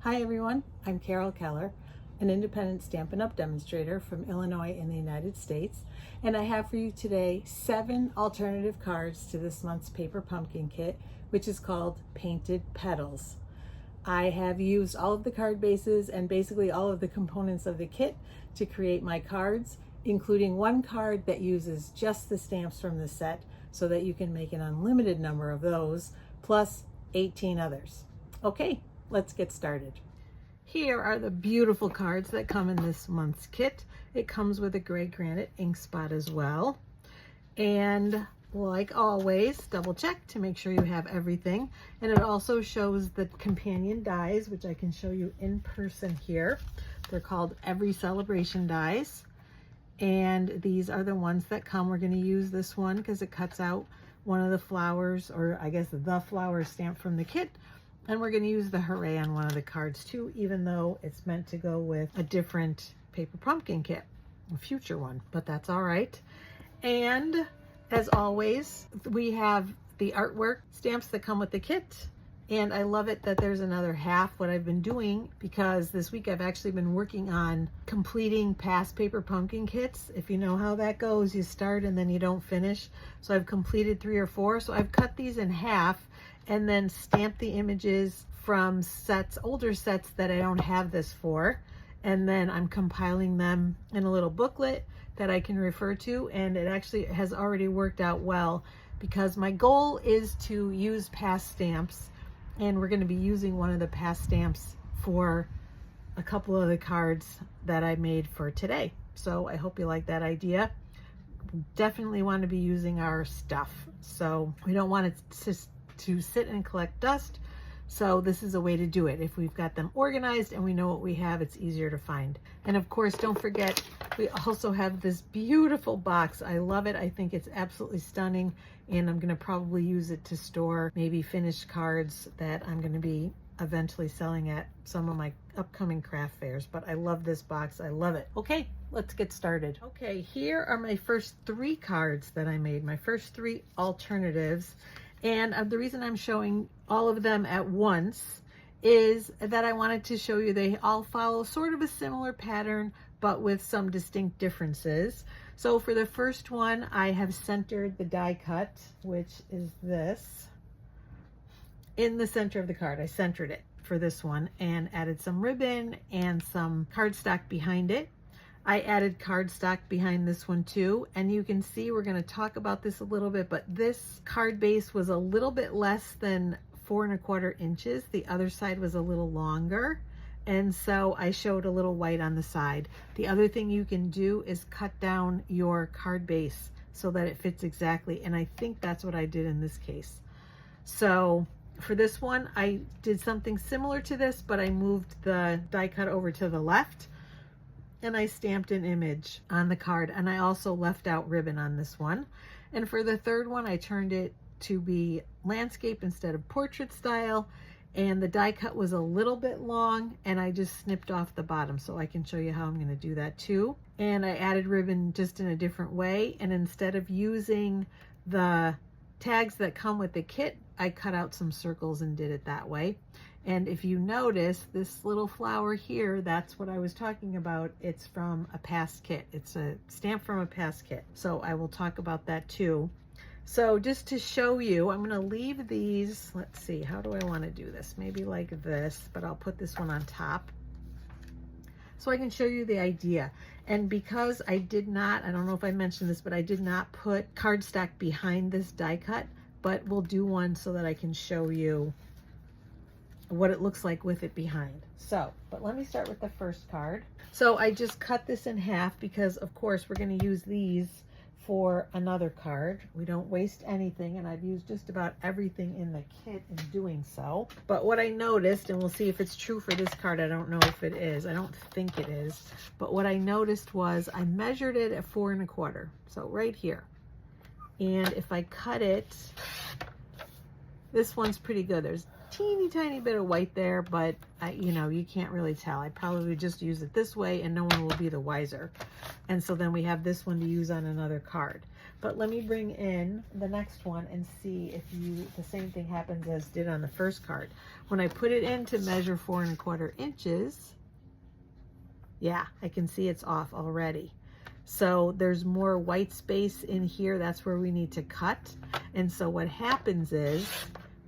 Hi everyone, I'm Carol Keller, an independent Stampin' Up! Demonstrator from Illinois in the United States, and I have for you today 7 alternative cards to this month's paper pumpkin kit, which is called Painted Petals. I have used all of the card bases and basically all of the components of the kit to create my cards, including one card that uses just the stamps from the set so that you can make an unlimited number of those, plus 18 others. Okay, let's get started. Here are the beautiful cards that come in this month's kit. It comes with a gray granite ink spot as well. And like always, double check to make sure you have everything. And it also shows the companion dies, which I can show you in person here. They're called Every Celebration dies. And these are the ones that come. We're going to use this one because it cuts out one of the flowers, or I guess the flower stamp from the kit. And we're going to use the hooray on one of the cards too, even though it's meant to go with a different paper pumpkin kit, a future one, but that's all right. And as always, we have the artwork stamps that come with the kit. And I love it that there's another half. What I've been doing, because this week I've actually been working on completing past paper pumpkin kits. If you know how that goes, you start and then you don't finish. So I've completed 3 or 4. So I've cut these in half and then stamped the images from sets, older sets that I don't have this for. And then I'm compiling them in a little booklet that I can refer to. And it actually has already worked out well because my goal is to use past stamps. And we're going to be using one of the past stamps for a couple of the cards that I made for today. So I hope you like that idea. Definitely want to be using our stuff. So we don't want it to sit and collect dust. So this is a way to do it. If we've got them organized and we know what we have, it's easier to find. And of course, don't forget, we also have this beautiful box. I love it. I think it's absolutely stunning. And I'm going to probably use it to store maybe finished cards that I'm going to be eventually selling at some of my upcoming craft fairs. But I love this box. I love it. Okay, let's get started. Okay, here are my first 3 cards that I made, my first 3 alternatives. And the reason I'm showing all of them at once is that I wanted to show you they all follow sort of a similar pattern, but with some distinct differences. So for the first one, I have centered the die cut, which is this, in the center of the card. I centered it for this one and added some ribbon and some cardstock behind it. I added cardstock behind this one too, and you can see we're going to talk about this a little bit, but this card base was a little bit less than 4 1/4 inches. The other side was a little longer, and so I showed a little white on the side. The other thing you can do is cut down your card base so that it fits exactly, and I think that's what I did in this case. So for this one, I did something similar to this, but I moved the die cut over to the left. And I stamped an image on the card, and I also left out ribbon on this one. And for the third one, I turned it to be landscape instead of portrait style, and the die cut was a little bit long, and I just snipped off the bottom, so I can show you how I'm going to do that too. And I added ribbon just in a different way, and instead of using the tags that come with the kit, I cut out some circles and did it that way. And if you notice this little flower here, that's what I was talking about. It's from a past kit. It's a stamp from a past kit. So I will talk about that too. So just to show you, I'm going to leave these. Let's see, how do I want to do this? Maybe like this, but I'll put this one on top so I can show you the idea. And because I did not, I don't know if I mentioned this, but I did not put cardstock behind this die cut, but we'll do one so that I can show you what it looks like with it behind. So, but let me start with the first card. So I just cut this in half because of course we're going to use these for another card. We don't waste anything, and I've used just about everything in the kit in doing so. But what I noticed, and we'll see if it's true for this card, I don't know if it is, I don't think it is, but what I noticed was I measured it at 4 1/4, so right here. And if I cut it, this one's pretty good. There's teeny tiny bit of white there, but you know, you can't really tell. I probably just use it this way and no one will be the wiser. And so then we have this one to use on another card. But let me bring in the next one and see if the same thing happens as did on the first card. When I put it in to measure 4 1/4 inches, yeah, I can see it's off already. So there's more white space in here. That's where we need to cut. And so what happens is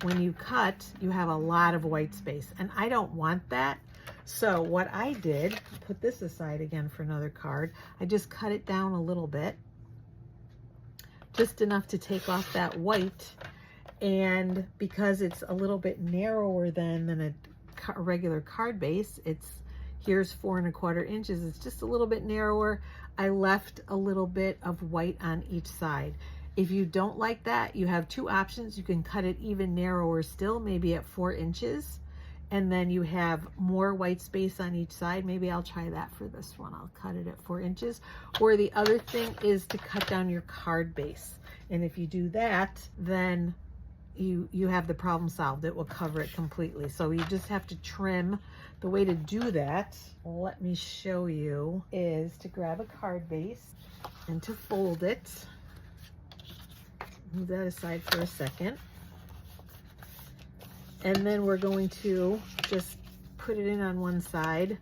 when you cut, you have a lot of white space, and I don't want that. So what I did, put this aside again for another card, I just cut it down a little bit, just enough to take off that white. And because it's a little bit narrower than a regular card base, here's 4 1/4 inches. It's just a little bit narrower. I left a little bit of white on each side. If you don't like that, you have two options. You can cut it even narrower still, maybe at 4 inches, and then you have more white space on each side. Maybe I'll try that for this one. I'll cut it at 4 inches. Or the other thing is to cut down your card base. And if you do that, then you have the problem solved. It will cover it completely. So you just have to trim. The way to do that, let me show you, is to grab a card base and to fold it. Move that aside for a second. And then we're going to just put it in on one side.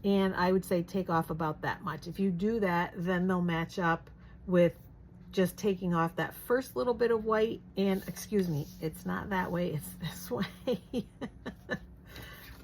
And I would say take off about that much. If you do that, then they'll match up with just taking off that first little bit of white. And excuse me, it's not that way, it's this way.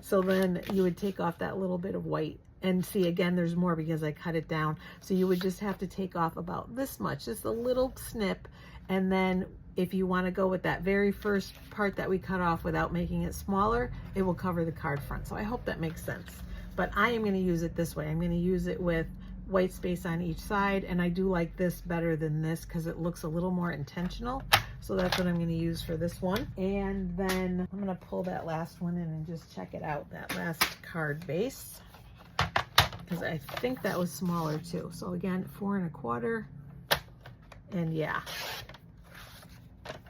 So then you would take off that little bit of white. And see, again, there's more because I cut it down. So you would just have to take off about this much, just a little snip. And then if you want to go with that very first part that we cut off without making it smaller, it will cover the card front. So I hope that makes sense. But I am going to use it this way. I'm going to use it with white space on each side. And I do like this better than this because it looks a little more intentional. So that's what I'm going to use for this one. And then I'm going to pull that last one in and just check it out, that last card base, because I think that was smaller too. So again, 4 1/4, and yeah.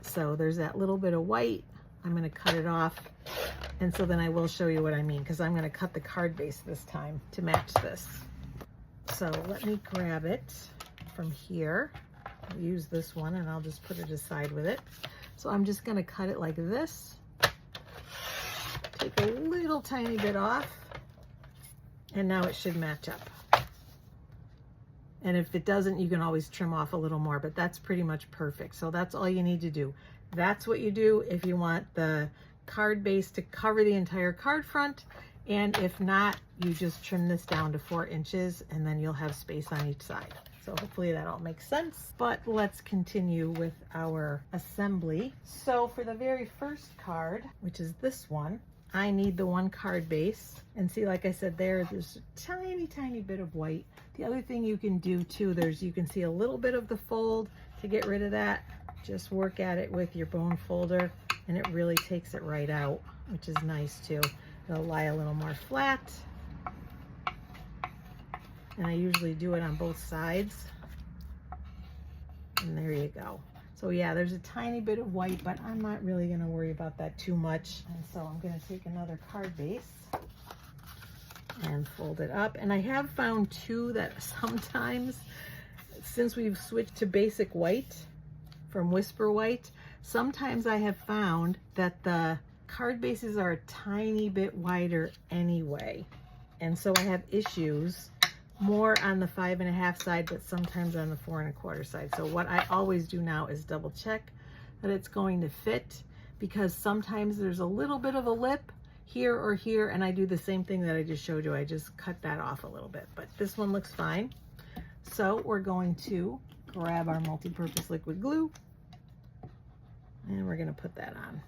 So there's that little bit of white. I'm going to cut it off. And so then I will show you what I mean, because I'm going to cut the card base this time to match this. So let me grab it from here. I'll use this one and I'll just put it aside with it. So I'm just going to cut it like this. Take a little tiny bit off. And now it should match up. And if it doesn't, you can always trim off a little more, but that's pretty much perfect. So that's all you need to do. That's what you do if you want the card base to cover the entire card front. And if not, you just trim this down to 4 inches and then you'll have space on each side. So hopefully that all makes sense. But let's continue with our assembly. So for the very first card, which is this one, I need the one card base. And see, like I said, there's a tiny, tiny bit of white. The other thing you can do too, you can see a little bit of the fold. To get rid of that, just work at it with your bone folder and it really takes it right out, which is nice too. It'll lie a little more flat. And I usually do it on both sides. And there you go. So yeah, there's a tiny bit of white, but I'm not really going to worry about that too much. And so I'm going to take another card base and fold it up. And I have found too that sometimes, since we've switched to basic white from Whisper White, sometimes I have found that the card bases are a tiny bit wider anyway. And so I have issues more on the 5 1/2 side, but sometimes on the 4 1/4 side. So what I always do now is double check that it's going to fit, because sometimes there's a little bit of a lip here or here, and I do the same thing that I just showed you. I just cut that off a little bit, but this one looks fine. So we're going to grab our multi-purpose liquid glue and we're going to put that on.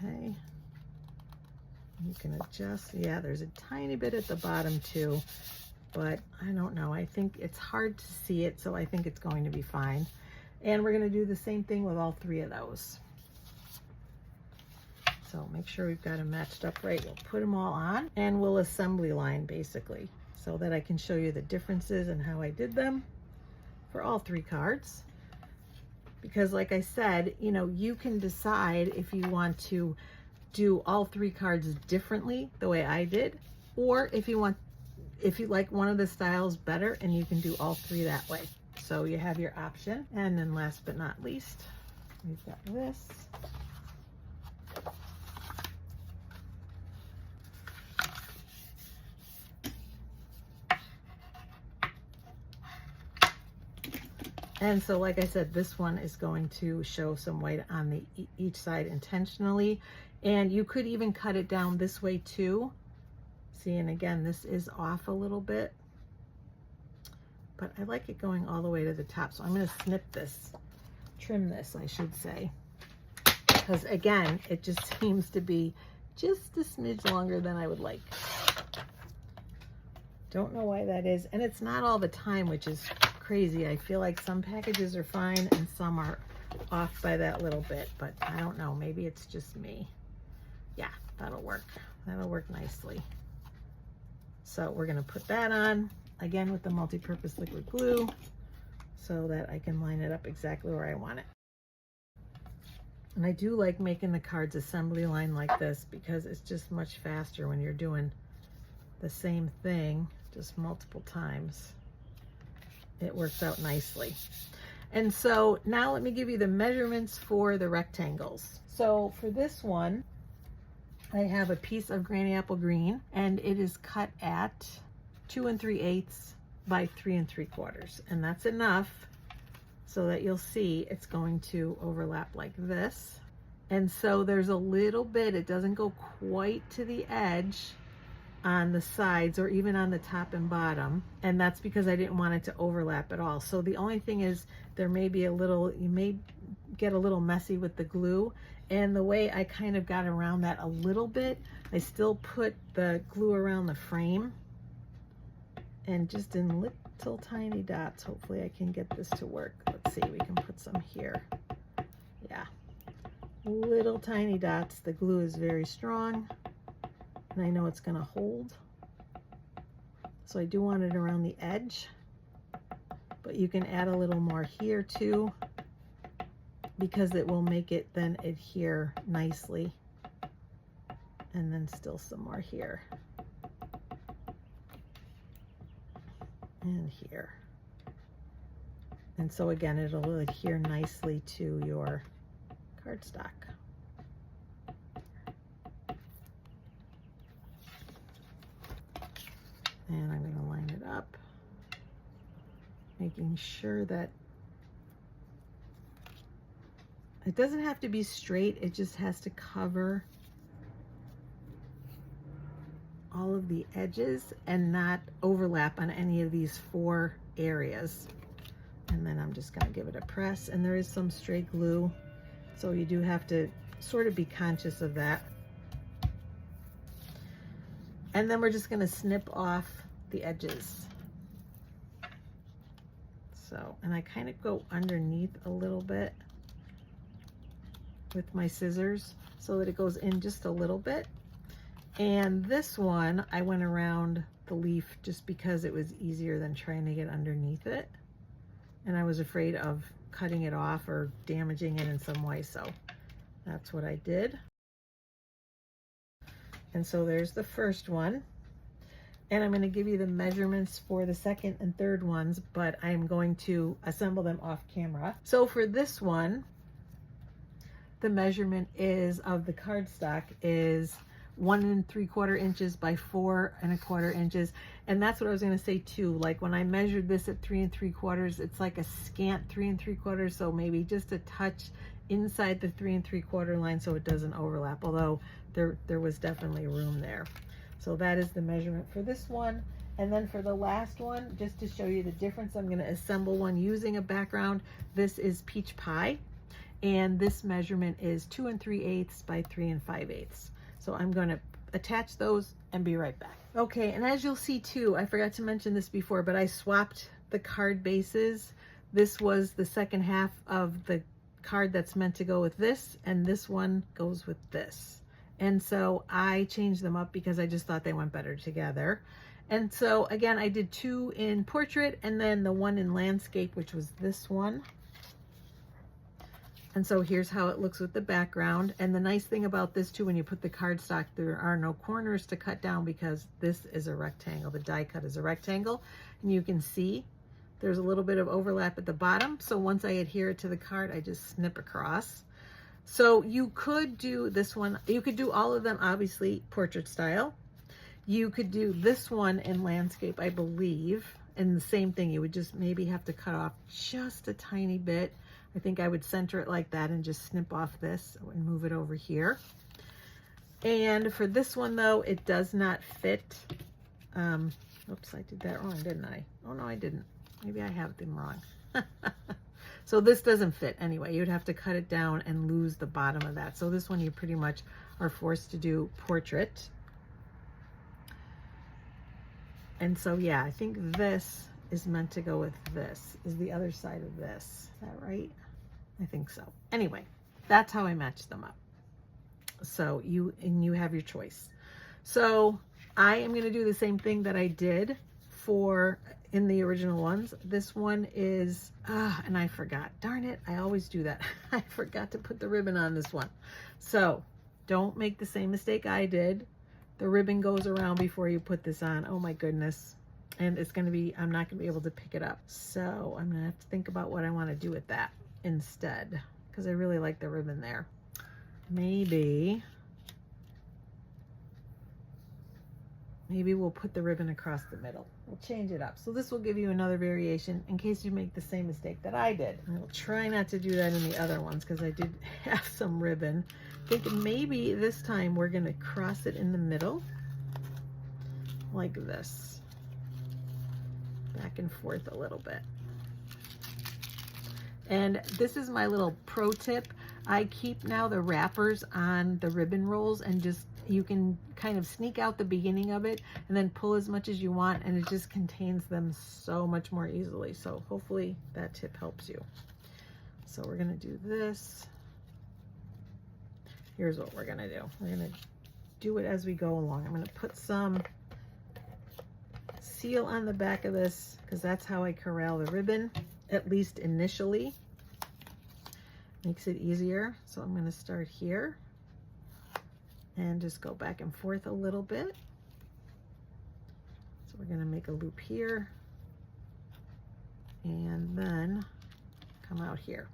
Okay, you can adjust. Yeah, there's a tiny bit at the bottom too, but I don't know. I think it's hard to see it, so I think it's going to be fine. And we're going to do the same thing with all 3 of those. So make sure we've got them matched up right. We'll put them all on and we'll assembly line basically, so that I can show you the differences and how I did them for all 3 cards. because like I said, you know, you can decide if you want to do all 3 cards differently the way I did, or if you like one of the styles better, and you can do all 3 that way. So you have your option. And then last but not least, we've got this. And so like I said, this one is going to show some white on the each side intentionally, and you could even cut it down this way too. See, and again, this is off a little bit, but I like it going all the way to the top. So I'm going to snip this, trim this, I should say, because again, it just seems to be just a smidge longer than I would like. Don't know why that is, and it's not all the time, which is crazy. I feel like some packages are fine and some are off by that little bit, but I don't know, maybe it's just me. Yeah, that'll work nicely. So we're going to put that on again with the multi-purpose liquid glue so that I can line it up exactly where I want it. And I do like making the cards assembly line like this because it's just much faster when you're doing the same thing just multiple times. It works out nicely. And so now let me give you the measurements for the rectangles. So for this one, I have a piece of Granny Apple Green, and it is cut at 2 3/8 by 3 3/4. And that's enough so that you'll see it's going to overlap like this. And so there's a little bit, it doesn't go quite to the edge on the sides or even on the top and bottom, and that's because I didn't want it to overlap at all. So the only thing is there may be a little, you may get a little messy with the glue, and the way I kind of got around that a little bit, I still put the glue around the frame and just in little tiny dots. Hopefully I can get this to work. Let's see, we can put some here. Yeah, little tiny dots. The glue is very strong, and I know it's going to hold. So I do want it around the edge, but you can add a little more here too, because it will make it then adhere nicely. And then still some more here. And here. And so again, it'll adhere nicely to your cardstock. And I'm going to line it up, making sure that it doesn't have to be straight, it just has to cover all of the edges and not overlap on any of these 4 areas. And then I'm just going to give it a press, and there is some stray glue, so you do have to sort of be conscious of that. And then we're just going to snip off the edges. So, and I kind of go underneath a little bit with my scissors so that it goes in just a little bit. And this one, I went around the leaf just because it was easier than trying to get underneath it. And I was afraid of cutting it off or damaging it in some way, so that's what I did. And so there's the first one. And I'm going to give you the measurements for the second and third ones, but I'm going to assemble them off camera. So for this one, the measurement is of the cardstock is 1 3/4 inches by 4 1/4 inches. And that's what I was going to say too. Like when I measured this at 3 3/4, it's like a scant 3 3/4. So maybe just a touch inside the 3 3/4 line so it doesn't overlap. Although there was definitely room there. So that is the measurement for this one. And then for the last one, just to show you the difference, I'm going to assemble one using a background. This is Peach Pie, and this measurement is 2 3/8 by 3 5/8. So I'm going to attach those and be right back. Okay, and as you'll see too, I forgot to mention this before, but I swapped the card bases. This was the second half of the card that's meant to go with this, and this one goes with this. And so I changed them up because I just thought they went better together. And so again, I did 2 in portrait and then the 1 in landscape, which was this one. And so here's how it looks with the background. And the nice thing about this too, when you put the cardstock, there are no corners to cut down because this is a rectangle. The die cut is a rectangle. And you can see there's a little bit of overlap at the bottom. So once I adhere it to the card, I just snip across. So you could do this one. You could do all of them, obviously, portrait style. You could do this one in landscape, I believe. And the same thing, you would just maybe have to cut off just a tiny bit. I think I would center it like that and just snip off this and move it over here. And for this one though, it does not fit. Oops, I did that wrong, didn't I? Oh no, I didn't. Maybe I have them wrong. So this doesn't fit anyway. You'd have to cut it down and lose the bottom of that. So this one you pretty much are forced to do portrait. And so yeah, I think this is meant to go with this, is the other side of this. Is that right? I think so. Anyway, that's how I match them up. So you have your choice. So I am going to do the same thing that I did for in the original ones. This one is, and I forgot, darn it. I always do that. I forgot to put the ribbon on this one. So don't make the same mistake I did. The ribbon goes around before you put this on. Oh my goodness. And it's going to be, I'm not going to be able to pick it up. So I'm going to have to think about what I want to do with that instead, because I really like the ribbon there. Maybe we'll put the ribbon across the middle. We'll change it up. So this will give you another variation in case you make the same mistake that I did. I will try not to do that in the other ones because I did have some ribbon. Thinking maybe this time we're going to cross it in the middle like this. Back and forth a little bit. And this is my little pro tip. I keep now the wrappers on the ribbon rolls, and just you can kind of sneak out the beginning of it and then pull as much as you want, and it just contains them so much more easily. So hopefully that tip helps you. So we're going to do this. Here's what we're going to do. We're going to do it as we go along. I'm going to put some seal on the back of this because that's how I corral the ribbon, at least initially. Makes it easier. So I'm going to start here and just go back and forth a little bit. So we're going to make a loop here and then come out here.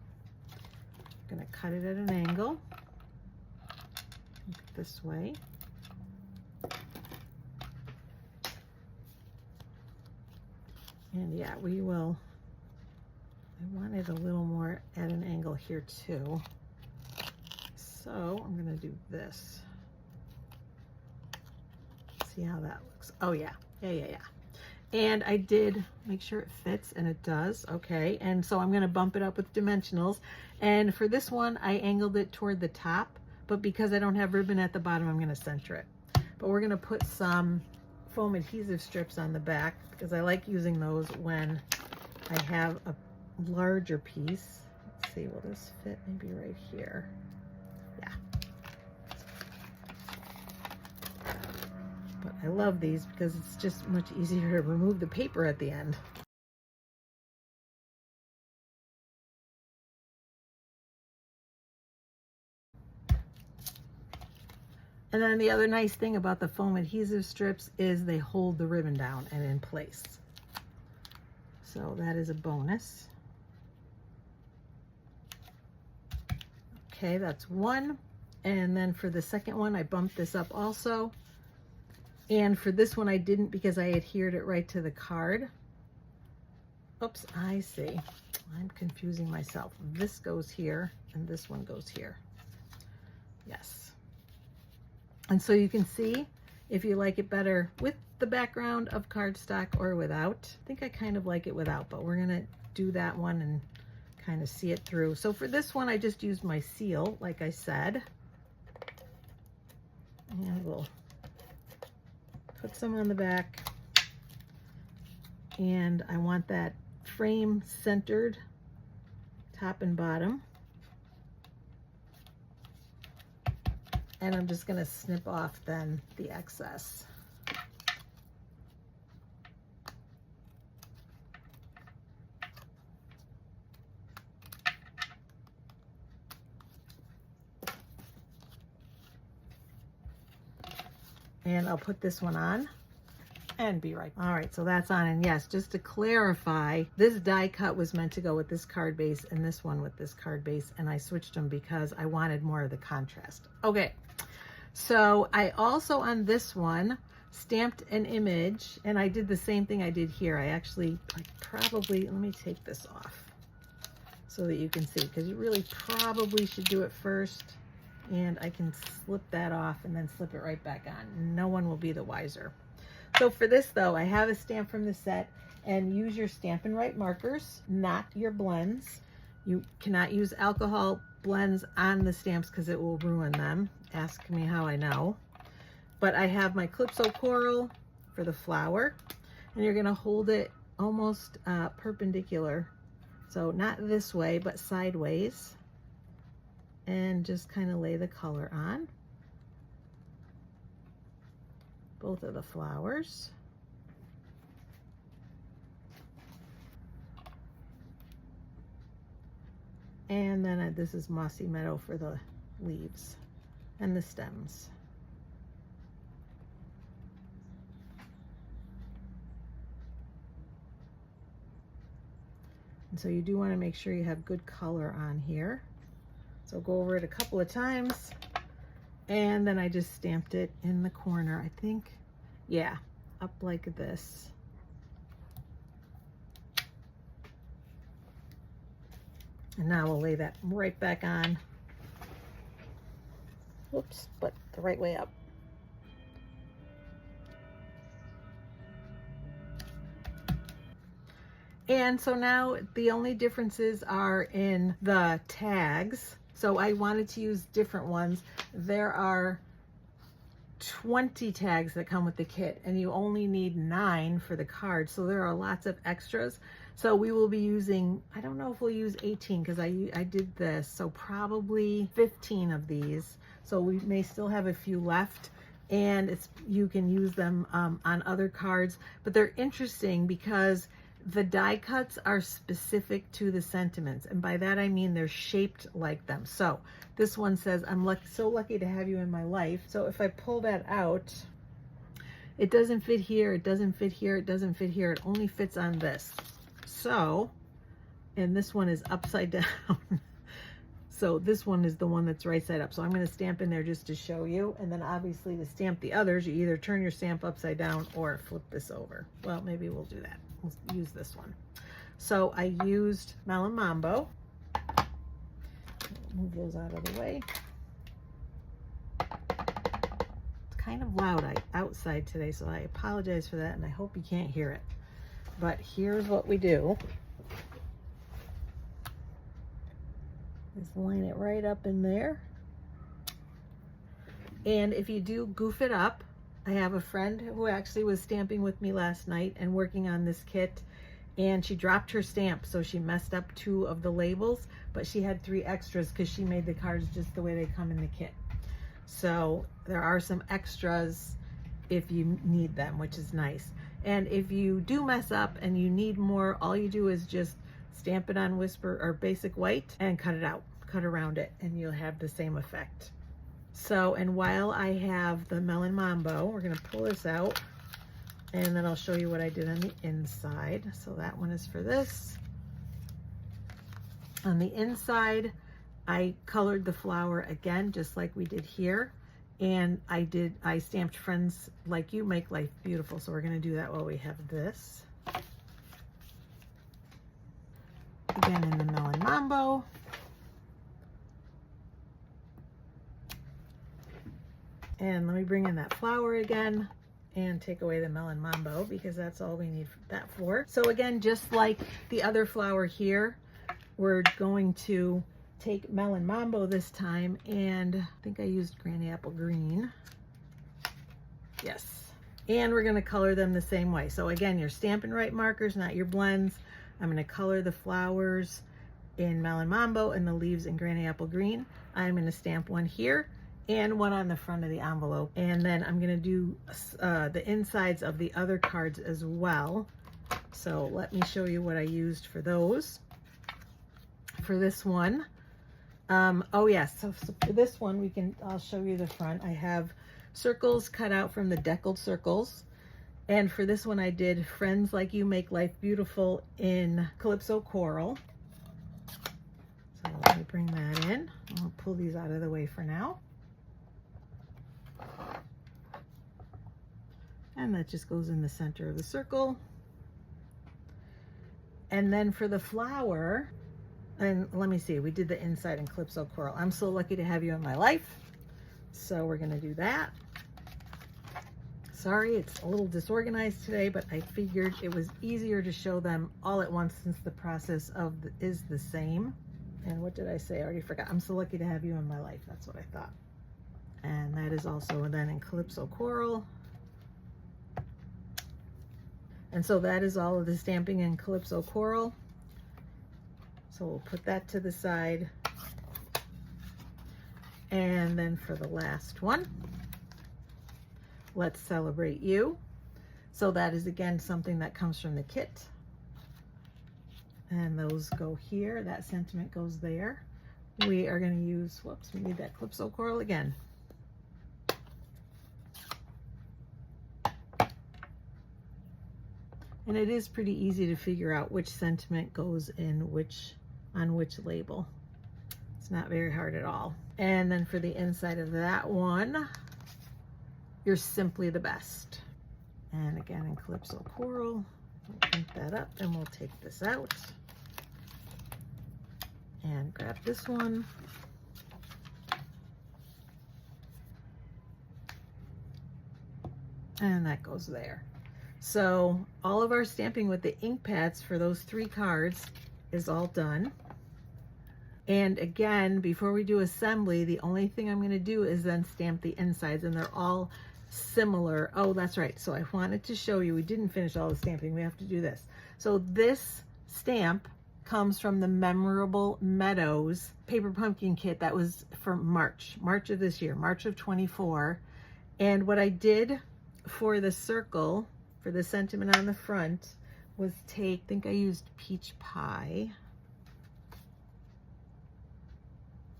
I'm going to cut it at an angle this way. And yeah, we will, I want it a little more at an angle here too. So I'm going to do this. See how that looks. Oh yeah. Yeah. And I did make sure it fits, and it does. Okay. And so I'm going to bump it up with dimensionals. And for this one, I angled it toward the top, but because I don't have ribbon at the bottom, I'm going to center it. But we're going to put some foam adhesive strips on the back because I like using those when I have a larger piece. Let's see, will this fit maybe right here? Yeah. But I love these because it's just much easier to remove the paper at the end. And then the other nice thing about the foam adhesive strips is they hold the ribbon down and in place. So that is a bonus. Okay, that's one. And then for the second one, I bumped this up also. And for this one, I didn't because I adhered it right to the card. Oops, I see. I'm confusing myself. This goes here and this one goes here. Yes. And so you can see if you like it better with the background of cardstock or without. I think I kind of like it without, but we're gonna do that one and kind of see it through. So for this one, I just used my seal, like I said. And we'll put some on the back. And I want that frame centered, top and bottom. And I'm just going to snip off then the excess. And I'll put this one on and be right back. All right, so that's on. And yes, just to clarify, this die cut was meant to go with this card base and this one with this card base, and I switched them because I wanted more of the contrast. Okay, so I also on this one stamped an image, and I did the same thing I did here. I actually probably, let me take this off so that you can see, because you really probably should do it first, and I can slip that off and then slip it right back on. No one will be the wiser. So for this though, I have a stamp from the set, and use your Stampin' Write markers, not your blends. You cannot use alcohol blends on the stamps because it will ruin them. Ask me how I know. But I have my Calypso coral for the flower, and you're gonna hold it almost perpendicular. So not this way, but sideways, and just kind of lay the color on both of the flowers. And then this is Mossy Meadow for the leaves and the stems. And so you do want to make sure you have good color on here. So go over it a couple of times, and then I just stamped it in the corner, I think. Yeah, up like this. And now we'll lay that right back on. Whoops, but the right way up. And so now the only differences are in the tags. So I wanted to use different ones. There are 20 tags that come with the kit, and you only need 9 for the card. So there are lots of extras. So we will be using, I don't know if we'll use 18 because I did this. So probably 15 of these. So we may still have a few left, and you can use them on other cards. But they're interesting because the die cuts are specific to the sentiments, and by that I mean they're shaped like them. So this one says, I'm so lucky to have you in my life. So if I pull that out, it doesn't fit here, it doesn't fit here, it doesn't fit here, it only fits on this. So, and this one is upside down. So this one is the one that's right side up. So I'm going to stamp in there just to show you. And then obviously to stamp the others, you either turn your stamp upside down or flip this over. Well, maybe we'll do that. We'll use this one. So I used Melon Mambo. Move those out of the way. It's kind of loud outside today, so I apologize for that, and I hope you can't hear it. But here's what we do. Just line it right up in there. And if you do goof it up, I have a friend who actually was stamping with me last night and working on this kit, and she dropped her stamp, so she messed up 2 of the labels, but she had 3 extras because she made the cards just the way they come in the kit. So there are some extras if you need them, which is nice. And if you do mess up and you need more, all you do is just stamp it on Whisper or Basic White and cut it out, cut around it, and you'll have the same effect. So, and while I have the Melon Mambo, we're going to pull this out, and then I'll show you what I did on the inside. So that one is for this. On the inside, I colored the flower again, just like we did here. And I stamped Friends Like You Make Life Beautiful. So we're going to do that while we have this. Again in the Melon Mambo. And let me bring in that flower again and take away the Melon Mambo because that's all we need that for. So again, just like the other flower here, we're going to take Melon Mambo this time, and I think I used Granny Apple Green. Yes. And we're going to color them the same way. So again, your Stampin' Write markers, not your blends. I'm going to color the flowers in Melon Mambo and the leaves in Granny Apple Green. I'm going to stamp one here and one on the front of the envelope. And then I'm going to do the insides of the other cards as well. So let me show you what I used for those. For this one, oh yes, so for this one, I'll show you the front. I have circles cut out from the Deckled circles. And for this one I did Friends Like You Make Life Beautiful in Calypso Coral. So let me bring that in. I'll pull these out of the way for now. And that just goes in the center of the circle. And then for the flower, and let me see, we did the inside in Calypso Coral. I'm so lucky to have you in my life. So we're gonna do that. Sorry, it's a little disorganized today, but I figured it was easier to show them all at once since the process is the same. And what did I say? I already forgot. I'm so lucky to have you in my life. That's what I thought. And that is also then in Calypso Coral. And so that is all of the stamping in Calypso Coral. So we'll put that to the side. And then for the last one, Let's Celebrate You. So that is again something that comes from the kit. And those go here. That sentiment goes there. We are going to use, whoops, we need that Calypso Coral again. And it is pretty easy to figure out which sentiment goes in on which label. It's not very hard at all. And then for the inside of that one, You're Simply the Best. And again in Calypso Coral, we'll print that up and we'll take this out. And grab this one. And that goes there. So all of our stamping with the ink pads for those 3 cards is all done. And again, before we do assembly, the only thing I'm going to do is then stamp the insides, and they're all similar. Oh, that's right. So I wanted to show you, we didn't finish all the stamping. We have to do this. So this stamp comes from the Memorable Meadows paper pumpkin kit that was for March of this year, March of 24. And what I did for the circle, for the sentiment on the front, was take, I think I used Peach Pie.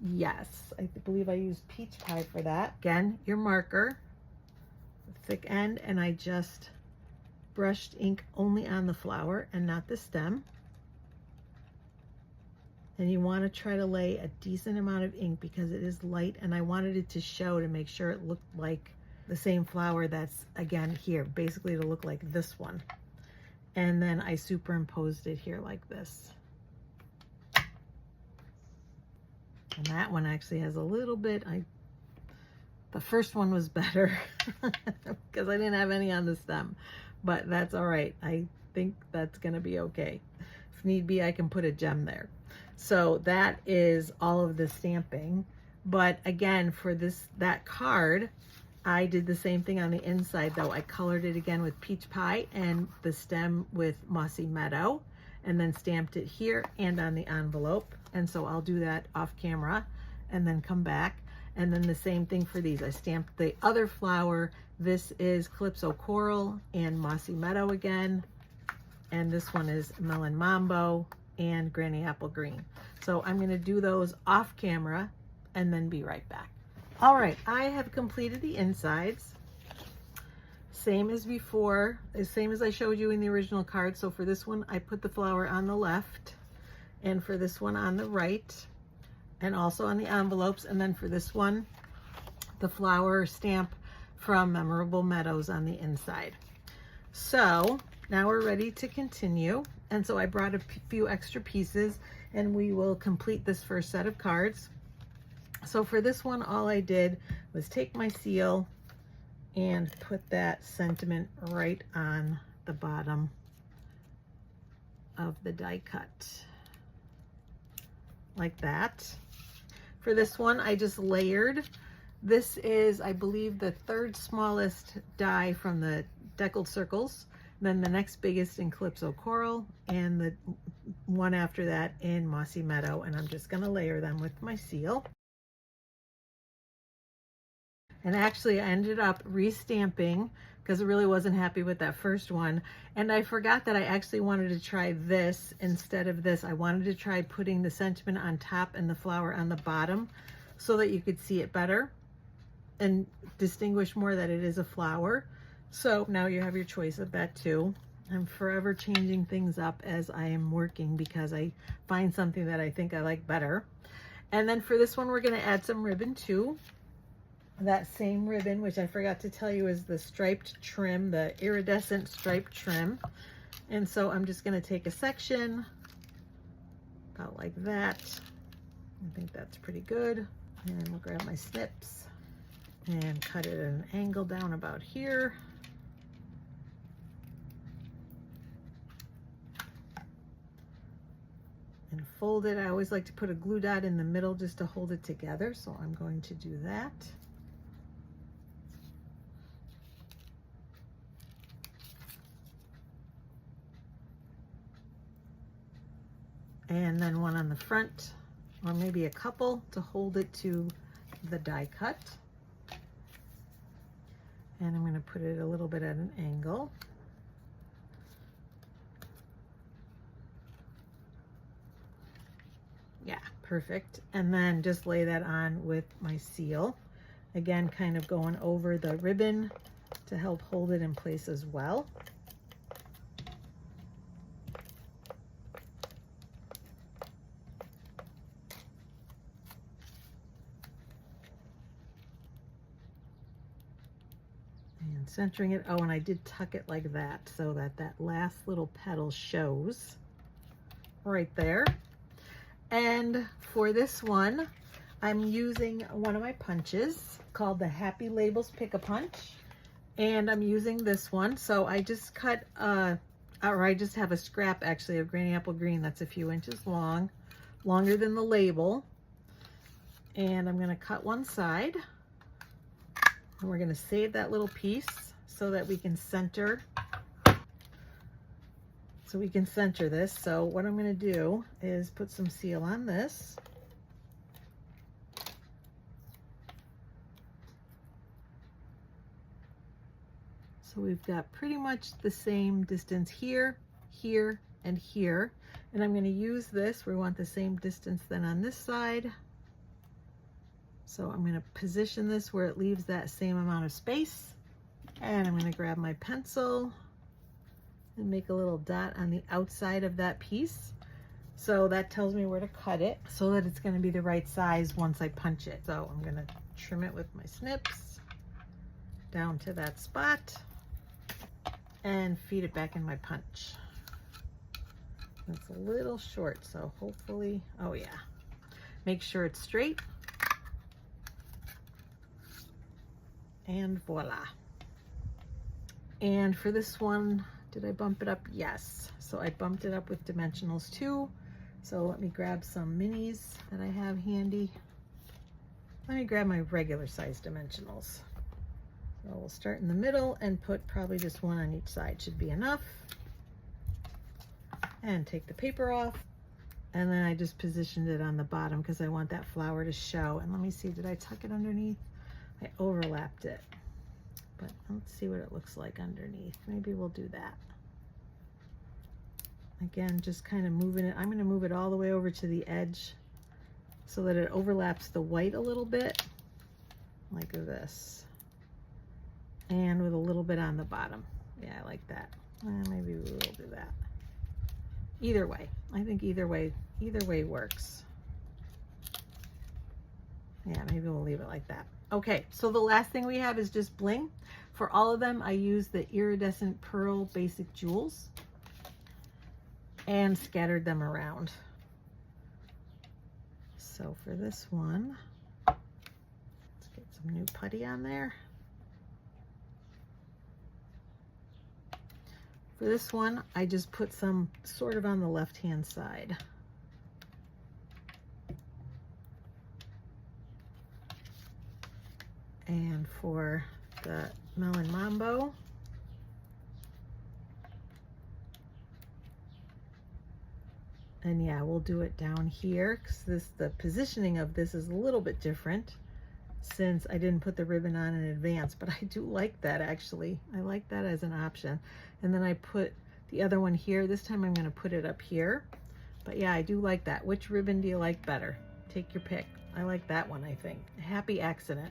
Yes, I believe I used Peach Pie for that. Again, your marker, thick end, and I just brushed ink only on the flower and not the stem. And you want to try to lay a decent amount of ink because it is light, and I wanted it to show to make sure it looked like the same flower that's again here, basically to look like this one. And then I superimposed it here like this. And that one actually has a little bit, the first one was better because I didn't have any on the stem, but that's all right. I think that's gonna be okay. If need be, I can put a gem there. So that is all of the stamping. But again, for that card, I did the same thing on the inside though. I colored it again with Peach Pie and the stem with Mossy Meadow, and then stamped it here and on the envelope. And so I'll do that off camera and then come back. And then the same thing for these. I stamped the other flower. This is Calypso Coral and Mossy Meadow again. And this one is Melon Mambo and Granny Apple Green. So I'm gonna do those off camera and then be right back. All right, I have completed the insides. Same as before, the same as I showed you in the original card. So for this one, I put the flower on the left, and for this one on the right, and also on the envelopes. And then for this one, the flower stamp from Memorable Meadows on the inside. So now we're ready to continue. And so I brought a few extra pieces, and we will complete this first set of cards. So for this one, all I did was take my seal and put that sentiment right on the bottom of the die cut, like that. For this one, I just layered. This is, I believe, the 3rd smallest die from the Deckled circles, then the next biggest in Calypso Coral, and the one after that in Mossy Meadow. And I'm just gonna layer them with my seal. And actually I ended up restamping because I really wasn't happy with that first one. And I forgot that I actually wanted to try this instead of this. I wanted to try putting the sentiment on top and the flower on the bottom so that you could see it better. and distinguish more that it is a flower. So now you have your choice of that too. I'm forever changing things up as I am working because I find something that I think I like better. And then for this one, we're going to add some ribbon too. That same ribbon, which I forgot to tell you is the striped trim, the iridescent striped trim. And so I'm just going to take a section about like that. I think that's pretty good. And we'll grab my snips and cut it at an angle down about here. And fold it. I always like to put a glue dot in the middle just to hold it together. So I'm going to do that. And then one on the front, or maybe a couple to hold it to the die cut. And I'm going to put it a little bit at an angle. Yeah, perfect. And then just lay that on with my seal. Again, kind of going over the ribbon to help hold it in place as well. Centering it. Oh, and I did tuck it like that so that that last little petal shows right there. And for this one, I'm using one of my punches called the Happy Labels Pick-a-Punch. And I'm using this one. So I just cut, or I just have a scrap actually of Granny Apple Green that's a few inches long, longer than the label. And I'm going to cut one side. And we're going to save that little piece so that we can center. This. So what I'm going to do is put some seal on this. So we've got pretty much the same distance here, here, and here. And I'm going to use this. We want the same distance then on this side. So I'm going to position this where it leaves that same amount of space. And I'm going to grab my pencil and make a little dot on the outside of that piece. So that tells me where to cut it so that it's going to be the right size once I punch it. So I'm going to trim it with my snips down to that spot and feed it back in my punch. It's a little short, so hopefully, oh yeah. Make sure it's straight. And voila. And for this one, did I bump it up? Yes. So I bumped it up with dimensionals too. So let me grab some minis that I have handy. Let me grab my regular size dimensionals. So we'll start in the middle and put probably just one on each side should be enough. And take the paper off. And then I just positioned it on the bottom because I want that flower to show. And let me see, did I tuck it underneath? I overlapped it, but let's see what it looks like underneath. Maybe we'll do that. Again, just kind of moving it. I'm going to move it all the way over to the edge so that it overlaps the white a little bit, like this. And with a little bit on the bottom. Yeah, I like that. Maybe we will do that. Either way, I think either way works. Yeah, maybe we'll leave it like that. Okay, so the last thing we have is just bling. For all of them, I use the iridescent pearl basic jewels and scattered them around. So for this one, let's get some new putty on there. For this one, I just put some sort of on the left-hand side. And for the Melon Mambo, and yeah, we'll do it down here because the positioning of this is a little bit different since I didn't put the ribbon on in advance, but I do like that actually. I like that as an option. And then I put the other one here. This time I'm going to put it up here. But yeah, I do like that. Which ribbon do you like better? Take your pick. I like that one, I think. Happy accident.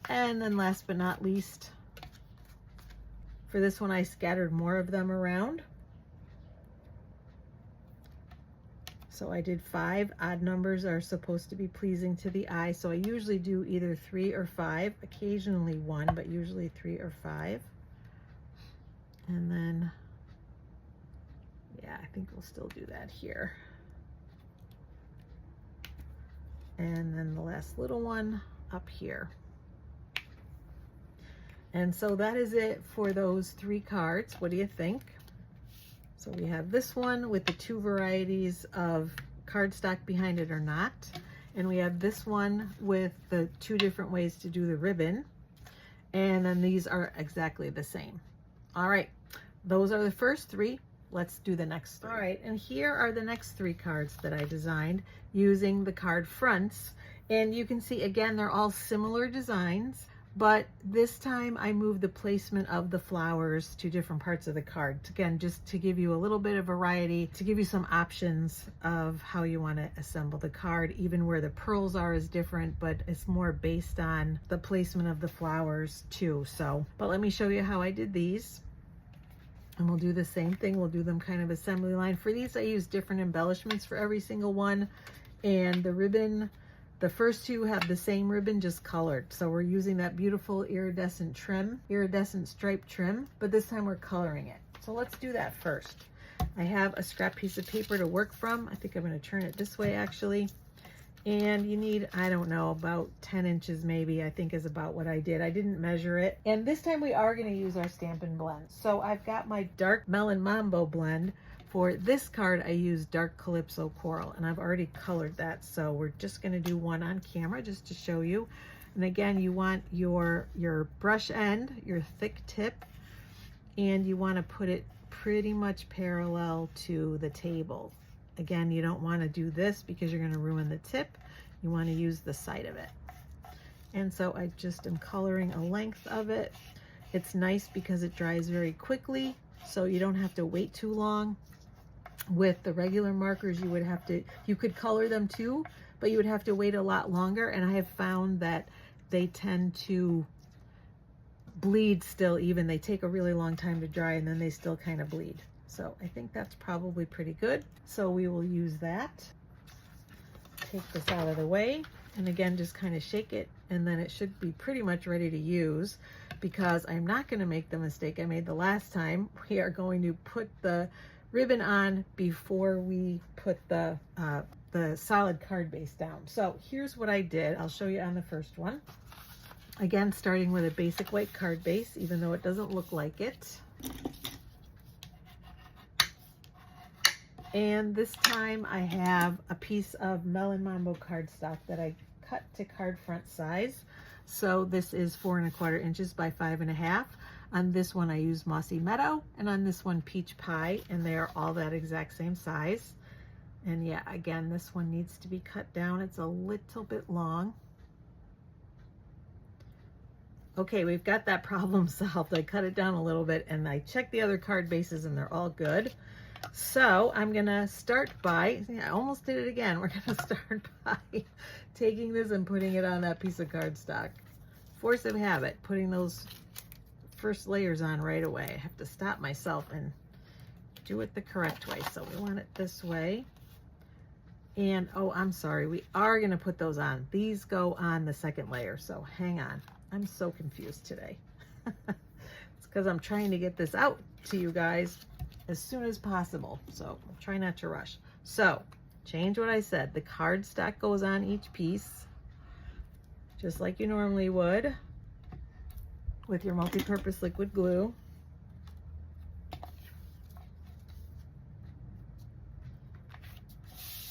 And then last but not least, for this one, I scattered more of them around. So I did 5. Odd numbers are supposed to be pleasing to the eye. So I usually do either 3 or 5, occasionally 1, but usually 3 or 5. And then, yeah, I think we'll still do that here. And then the last little one up here. And so that is it for those 3 cards. What do you think? So we have this one with the 2 varieties of cardstock behind it or not. And we have this one with the 2 different ways to do the ribbon. And then these are exactly the same. All right, those are the first 3. Let's do the next 3. All right, and here are the next 3 cards that I designed using the card fronts. And you can see, again, they're all similar designs, but this time I moved the placement of the flowers to different parts of the card. Again, just to give you a little bit of variety, to give you some options of how you want to assemble the card. Even where the pearls are is different, but it's more based on the placement of the flowers too. So, but let me show you how I did these. And we'll do the same thing. We'll do them kind of assembly line. For these, I use different embellishments for every single one. And the ribbon, the first 2 have the same ribbon, just colored. So we're using that beautiful iridescent trim, iridescent stripe trim, but this time we're coloring it. So let's do that first. I have a scrap piece of paper to work from. I think I'm going to turn it this way actually. And you need, I don't know, about 10 inches maybe, I think is about what I did. I didn't measure it. And this time we are going to use our Stampin Blends. So I've got my dark Melon Mambo blend. For this card, I used dark Calypso Coral, and I've already colored that. So we're just going to do one on camera just to show you. And again, you want your brush end, your thick tip, and you want to put it pretty much parallel to the table. Again, you don't want to do this because you're going to ruin the tip. You want to use the side of it. And so I just am coloring a length of it. It's nice because it dries very quickly, so you don't have to wait too long. With the regular markers, you could color them too, but you would have to wait a lot longer. And I have found that they tend to bleed still even. They take a really long time to dry and then they still kind of bleed. So I think that's probably pretty good. So we will use that. Take this out of the way. And again, just kind of shake it. And then it should be pretty much ready to use, because I'm not going to make the mistake I made the last time. We are going to put the ribbon on before we put the solid card base down. So here's what I did. I'll show you on the first one. Again, starting with a basic white card base, even though it doesn't look like it. And this time I have a piece of Melon Mambo cardstock that I cut to card front size. So this is 4 1/4 inches by 5 1/2. On this one I use Mossy Meadow, and on this one Peach Pie, and they are all that exact same size. And yeah, again, this one needs to be cut down. It's a little bit long. Okay, we've got that problem solved. I cut it down a little bit and I checked the other card bases and they're all good. So I'm gonna start by, I almost did it again. We're gonna start by taking this and putting it on that piece of cardstock. Force of habit, putting those first layers on right away. I have to stop myself and do it the correct way. So we want it this way. And oh, I'm sorry, we are gonna put those on. These go on the second layer, so hang on. I'm so confused today. It's because I'm trying to get this out to you guys as soon as possible. So try not to rush. So change what I said. The cardstock goes on each piece, just like you normally would with your multi-purpose liquid glue.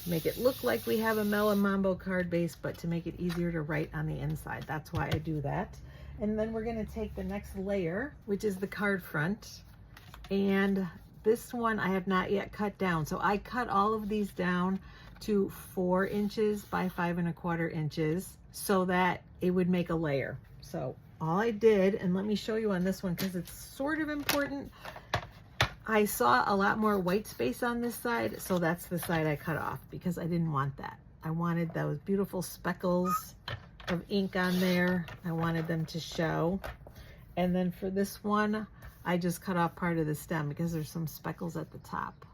Make it look like we have a Melon Mambo card base, but to make it easier to write on the inside. That's why I do that. And then we're going to take the next layer, which is the card front. And this one I have not yet cut down. So I cut all of these down to 4 inches by 5 1/4 inches so that it would make a layer. So all I did, and let me show you on this one because it's sort of important. I saw a lot more white space on this side, so that's the side I cut off because I didn't want that. I wanted those beautiful speckles of ink on there. I wanted them to show. And then for this one, I just cut off part of the stem because there's some speckles at the top.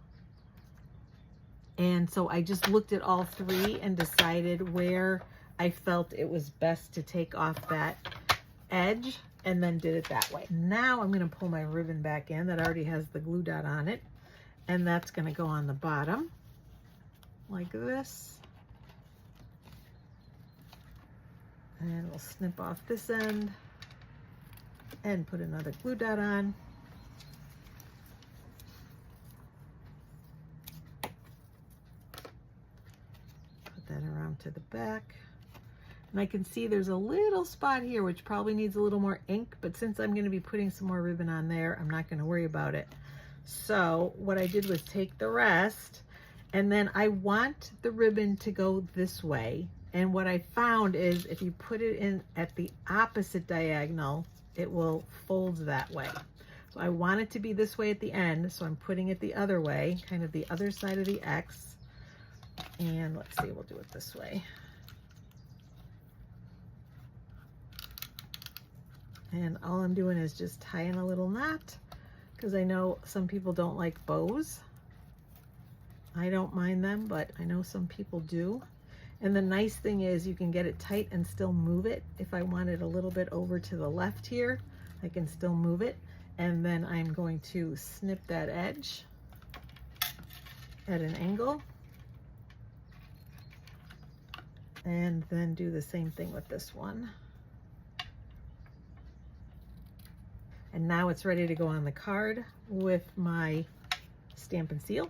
And so I just looked at all three and decided where I felt it was best to take off that edge, and then did it that way. Now I'm going to pull my ribbon back in that already has the glue dot on it, and that's going to go on the bottom like this. And we'll snip off this end and put another glue dot on. Put that around to the back. And I can see there's a little spot here which probably needs a little more ink, but since I'm going to be putting some more ribbon on there, I'm not going to worry about it. So what I did was take the rest, and then I want the ribbon to go this way. And what I found is if you put it in at the opposite diagonal, it will fold that way. So I want it to be this way at the end, so I'm putting it the other way, kind of the other side of the X. And let's see, we'll do it this way. And all I'm doing is just tying a little knot, because I know some people don't like bows. I don't mind them, but I know some people do. And the nice thing is you can get it tight and still move it. If I want it a little bit over to the left here, I can still move it. And then I'm going to snip that edge at an angle. And then do the same thing with this one. And now it's ready to go on the card with my Stampin' Seal.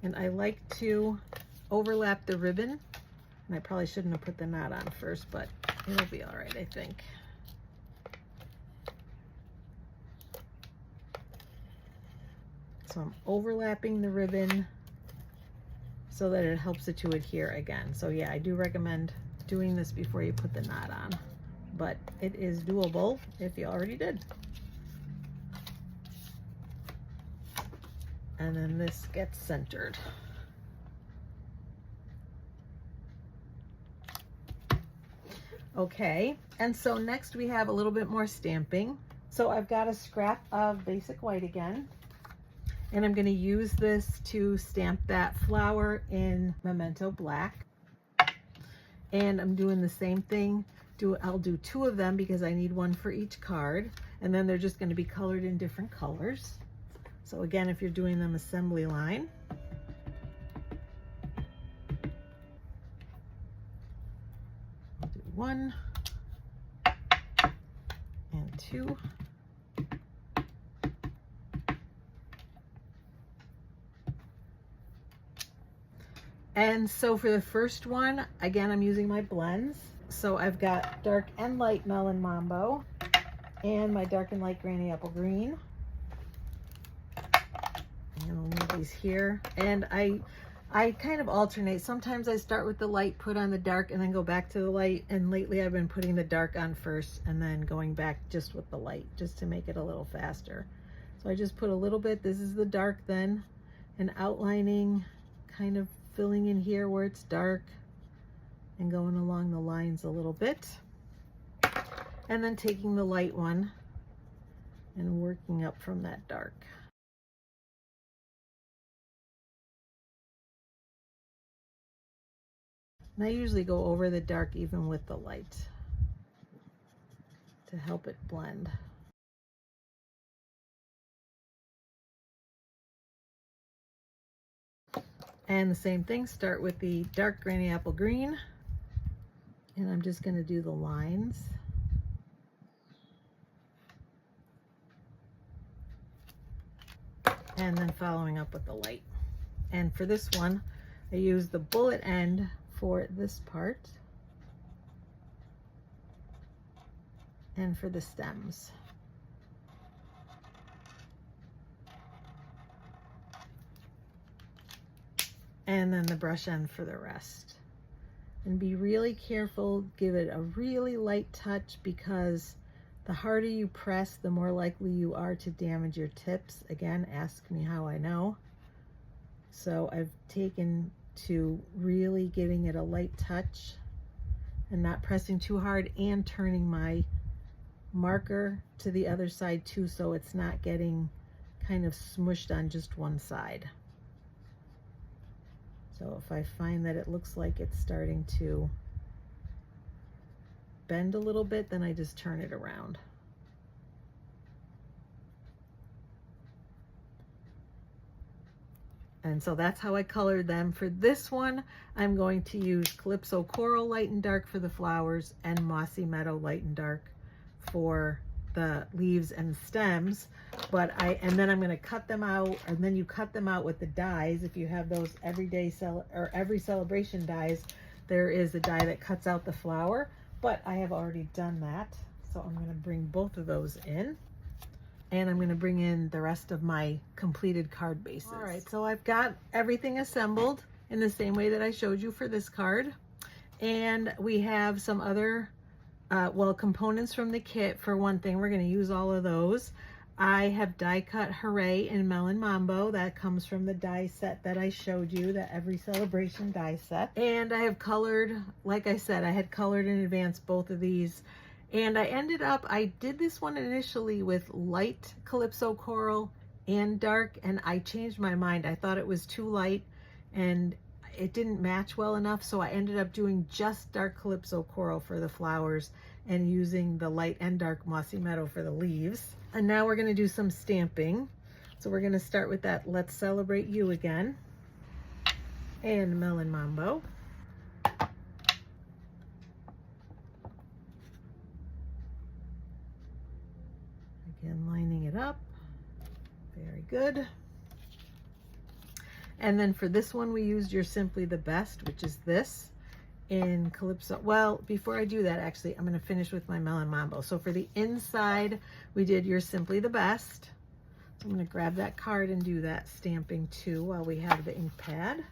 And I like to overlap the ribbon. And I probably shouldn't have put the knot on first, but it'll be all right, I think. So I'm overlapping the ribbon so that it helps it to adhere again. So yeah, I do recommend doing this before you put the knot on, but it is doable if you already did. And then this gets centered. Okay, and so next we have a little bit more stamping. So I've got a scrap of basic white again, and I'm going to use this to stamp that flower in Memento black. And I'm doing the same thing. I'll do 2 of them because I need one for each card, and then they're just going to be colored in different colors. So again, if you're doing them assembly line, I'll do 1 and 2. And so for the first one, again, I'm using my blends. So I've got dark and light Melon Mambo and my dark and light Granny Apple Green. And I'll move these here. And I kind of alternate. Sometimes I start with the light, put on the dark, and then go back to the light. And lately I've been putting the dark on first and then going back just with the light, just to make it a little faster. So I just put a little bit, this is the dark then, and outlining, kind of filling in here where it's dark and going along the lines a little bit, and then taking the light one and working up from that dark. And I usually go over the dark even with the light to help it blend. And the same thing, start with the dark Granny Apple Green, and I'm just going to do the lines. And then following up with the light. And for this one, I use the bullet end for this part and for the stems. And then the brush end for the rest. And be really careful, give it a really light touch, because the harder you press, the more likely you are to damage your tips. Again, ask me how I know. So I've taken to really giving it a light touch and not pressing too hard, and turning my marker to the other side too, so it's not getting kind of smushed on just one side. So if I find that it looks like it's starting to bend a little bit, then I just turn it around. And so that's how I colored them. For this one, I'm going to use Calypso Coral Light and Dark for the flowers and Mossy Meadow Light and Dark for the leaves and stems. And then I'm going to cut them out, and then you cut them out with the dies. If you have those every celebration dies, there is a die that cuts out the flower, but I have already done that. So I'm going to bring both of those in. And I'm going to bring in the rest of my completed card bases. All right, so I've got everything assembled in the same way that I showed you for this card. And we have some other, components from the kit. For one thing, we're going to use all of those. I have die cut Hooray in Melon Mambo. That comes from the die set that I showed you, the Every Celebration die set. And I have colored, like I said, I had colored in advance both of these. And I did this one initially with light Calypso Coral and dark, and I changed my mind. I thought it was too light and it didn't match well enough, so I ended up doing just dark Calypso Coral for the flowers and using the light and dark Mossy Meadow for the leaves. And now we're going to do some stamping. So we're going to start with that Let's Celebrate You again and Melon Mambo. Again, lining it up. Very good. And then for this one, we used You're Simply the Best, which is this in Calypso. Well, before I do that, actually, I'm going to finish with my Melon Mambo. So for the inside, we did You're Simply the Best. So I'm going to grab that card and do that stamping too while we have the ink pad.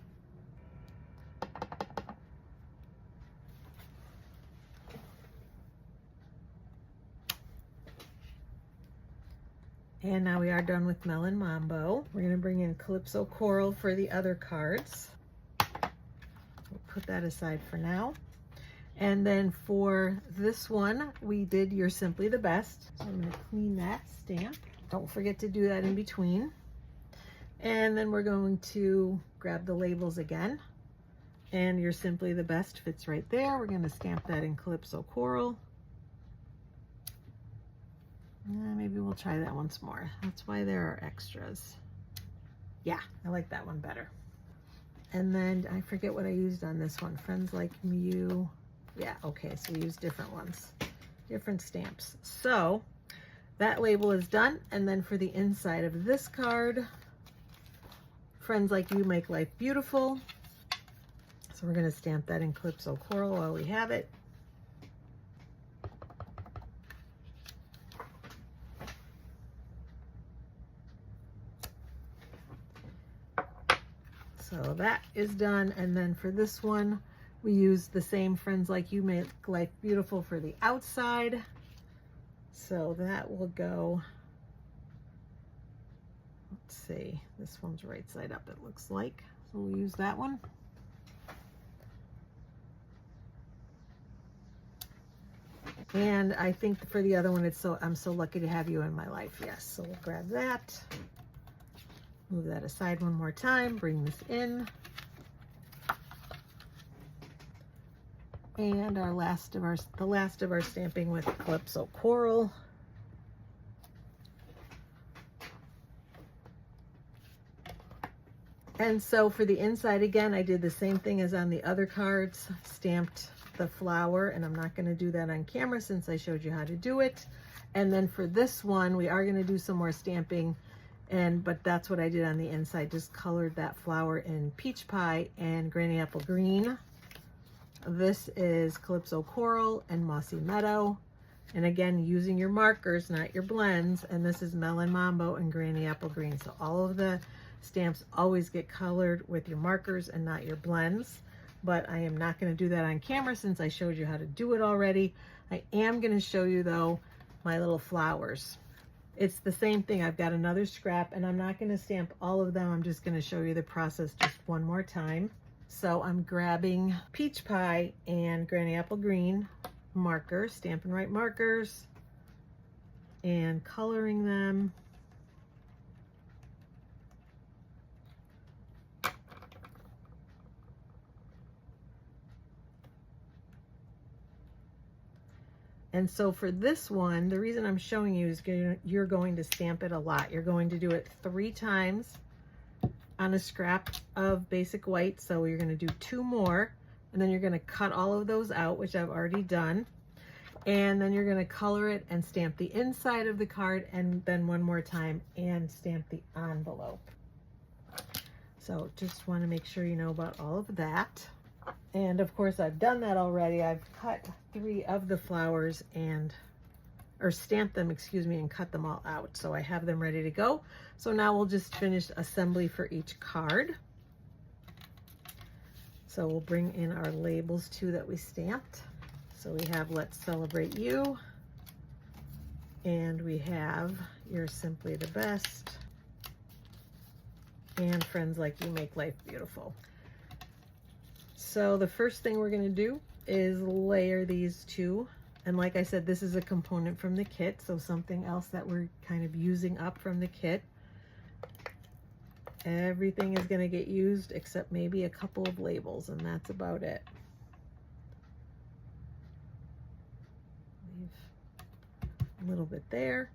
And now we are done with Melon Mambo. We're going to bring in Calypso Coral for the other cards. We'll put that aside for now. And then for this one, we did You're Simply the Best. So I'm going to clean that stamp. Don't forget to do that in between. And then we're going to grab the labels again. And You're Simply the Best fits right there. We're going to stamp that in Calypso Coral. Maybe we'll try that once more. That's why there are extras. Yeah, I like that one better. And then I forget what I used on this one. Friends Like You. Yeah, okay, so we used different ones, different stamps. So that label is done. And then for the inside of this card, Friends Like You Make Life Beautiful. So we're going to stamp that in Calypso Coral while we have it. So that is done. And then for this one, we use the same Friends Like You Make Life Beautiful for the outside. So that will go, let's see, this one's right side up, it looks like. So we'll use that one. And I think for the other one, I'm so lucky to have you in my life. Yes, so we'll grab that. Move that aside one more time, bring this in. And the last of our stamping with Calypso Coral. And so for the inside, again, I did the same thing as on the other cards, stamped the flower, and I'm not going to do that on camera since I showed you how to do it. And then for this one, we are going to do some more stamping. But that's what I did on the inside, just colored that flower in Peach Pie and Granny Apple Green. This is Calypso Coral and Mossy Meadow. And again, using your markers, not your blends. And this is Melon Mambo and Granny Apple Green. So all of the stamps always get colored with your markers and not your blends. But I am not going to do that on camera since I showed you how to do it already. I am going to show you, though, my little flowers. It's the same thing. I've got another scrap, and I'm not going to stamp all of them. I'm just going to show you the process just one more time. So I'm grabbing Peach Pie and Granny Apple Green markers, Stampin' Right markers, and coloring them. And so for this one, the reason I'm showing you is you're going to stamp it a lot. You're going to do it 3 times on a scrap of basic white. So you're going to do 2 more, and then you're going to cut all of those out, which I've already done. And then you're going to color it and stamp the inside of the card, and then 1 more time and stamp the envelope. So just want to make sure you know about all of that. And of course I've done that already. I've cut 3 of the flowers or stamped them, excuse me, and cut them all out. So I have them ready to go. So now we'll just finish assembly for each card. So we'll bring in our labels too that we stamped. So we have Let's Celebrate You, and we have You're Simply the Best, and Friends Like You Make Life Beautiful. So the first thing we're going to do is layer these 2. And like I said, this is a component from the kit, so something else that we're kind of using up from the kit. Everything is going to get used except maybe a couple of labels, and that's about it. Leave a little bit there.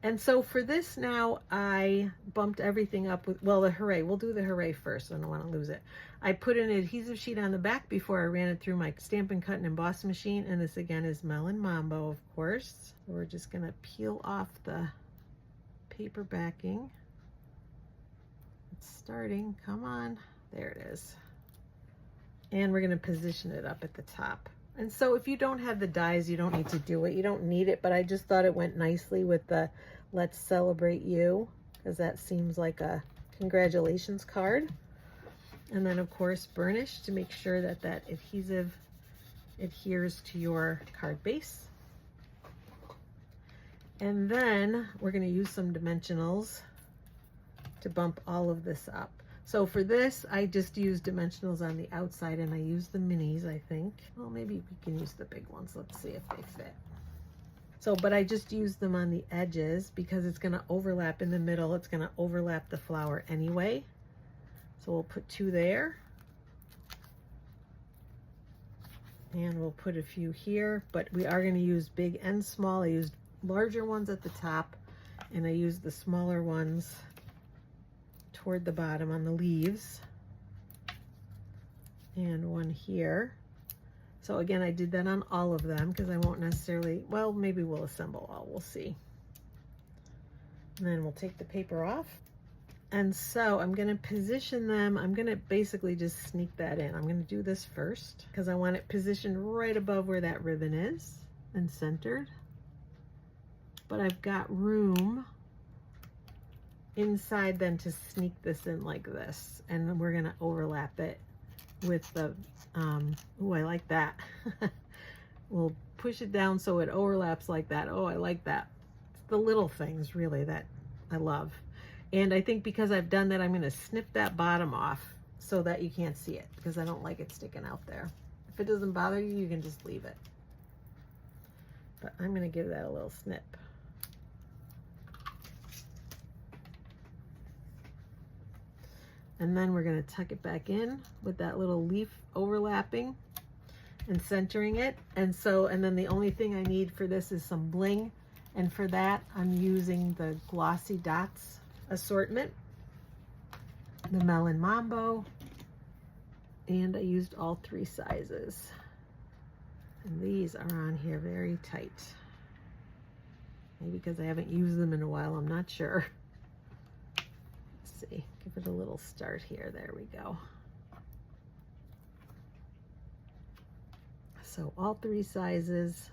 And so for this now, I bumped everything up with, well, the Hooray. We'll do the Hooray first. I don't want to lose it. I put an adhesive sheet on the back before I ran it through my Stampin' Cut and Emboss machine. And this again is Melon Mambo, of course. So we're just going to peel off the paper backing. It's starting. Come on. There it is. And we're going to position it up at the top. And so if you don't have the dies, you don't need to do it. You don't need it, but I just thought it went nicely with the Let's Celebrate You, because that seems like a congratulations card. And then of course burnish to make sure that that adhesive adheres to your card base. And then we're going to use some dimensionals to bump all of this up. So for this, I just used dimensionals on the outside, and I used the minis, I think. Well, maybe we can use the big ones. Let's see if they fit. So, but I just used them on the edges because it's going to overlap in the middle. It's going to overlap the flower anyway. So we'll put 2 there. And we'll put a few here, but we are going to use big and small. I used larger ones at the top, and I used the smaller ones toward the bottom on the leaves, and 1 here. So again, I did that on all of them because I won't necessarily, well, maybe we'll assemble all, we'll see. And then we'll take the paper off. And so I'm going to position them. I'm going to basically just sneak that in. I'm going to do this first because I want it positioned right above where that ribbon is and centered. But I've got room inside then to sneak this in like this, and we're going to overlap it with the oh, I like that. We'll push it down so it overlaps like that. Oh, I like that. It's the little things really that I love. And I think because I've done that, I'm going to snip that bottom off so that you can't see it, because I don't like it sticking out there. If it doesn't bother you, you can just leave it, but I'm going to give that a little snip. And then we're going to tuck it back in with that little leaf overlapping and centering it. And so, and then the only thing I need for this is some bling. And for that, I'm using the Glossy Dots assortment, the Melon Mambo, and I used all 3 sizes. And these are on here very tight. Maybe because I haven't used them in a while, I'm not sure. See, give it a little start here. There we go. So all 3 sizes,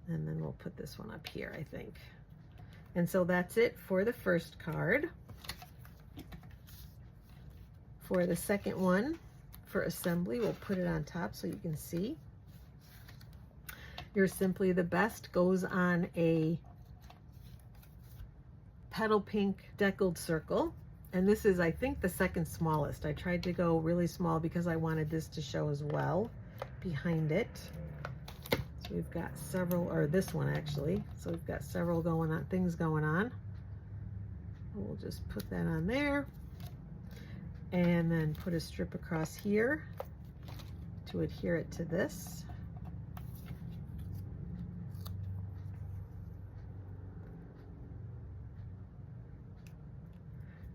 and then we'll put this one up here, I think. And so that's it for the first card. For the second one, for assembly, we'll put it on top so you can see. You're Simply the Best goes on a petal pink deckled circle, And this is, I think, the second smallest. I tried to go really small because I wanted this to show as well behind it. So we've got several, or this one actually. So we've got several things going on. We'll just put that on there. And then put a strip across here to adhere it to this.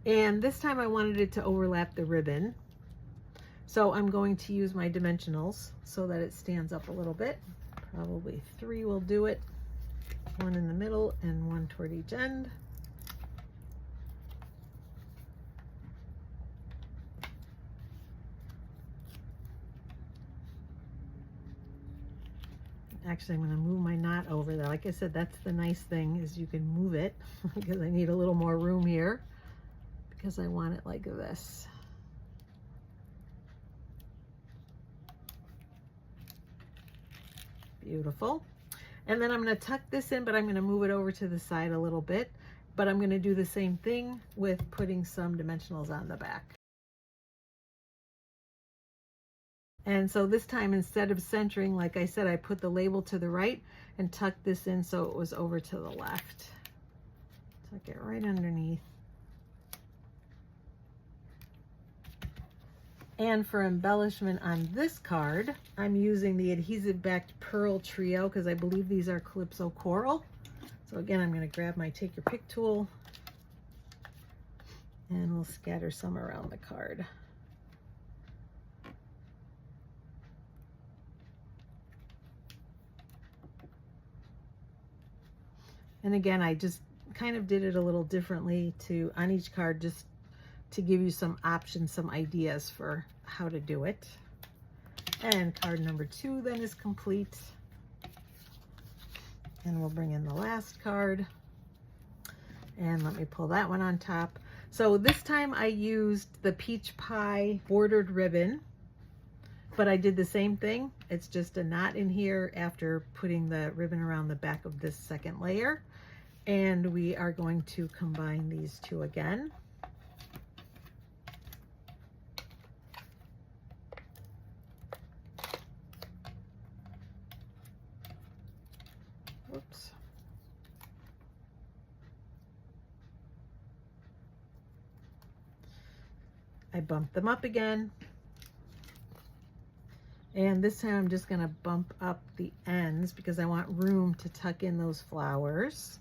And this time I wanted it to overlap the ribbon. So I'm going to use my dimensionals so that it stands up a little bit. Probably 3 will do it. 1 in the middle and 1 toward each end. Actually, I'm going to move my knot over there. Like I said, that's the nice thing, is you can move it because I need a little more room here because I want it like this. Beautiful. And then I'm going to tuck this in, but I'm going to move it over to the side a little bit. But I'm going to do the same thing with putting some dimensionals on the back. And so this time, instead of centering, like I said, I put the label to the right and tucked this in so it was over to the left. Tuck it right underneath. And for embellishment on this card, I'm using the adhesive backed pearl trio because I believe these are Calypso coral. So again, I'm going to grab my take your pick tool and we'll scatter some around the card. And again, I just kind of did it a little differently on each card, just to give you some options, some ideas for how to do it. And card number 2 then is complete. And we'll bring in the last card. And let me pull that one on top. So this time I used the peach pie bordered ribbon, but I did the same thing. It's just a knot in here after putting the ribbon around the back of this second layer. And we are going to combine these two again. Whoops. I bumped them up again. And this time I'm just going to bump up the ends because I want room to tuck in those flowers.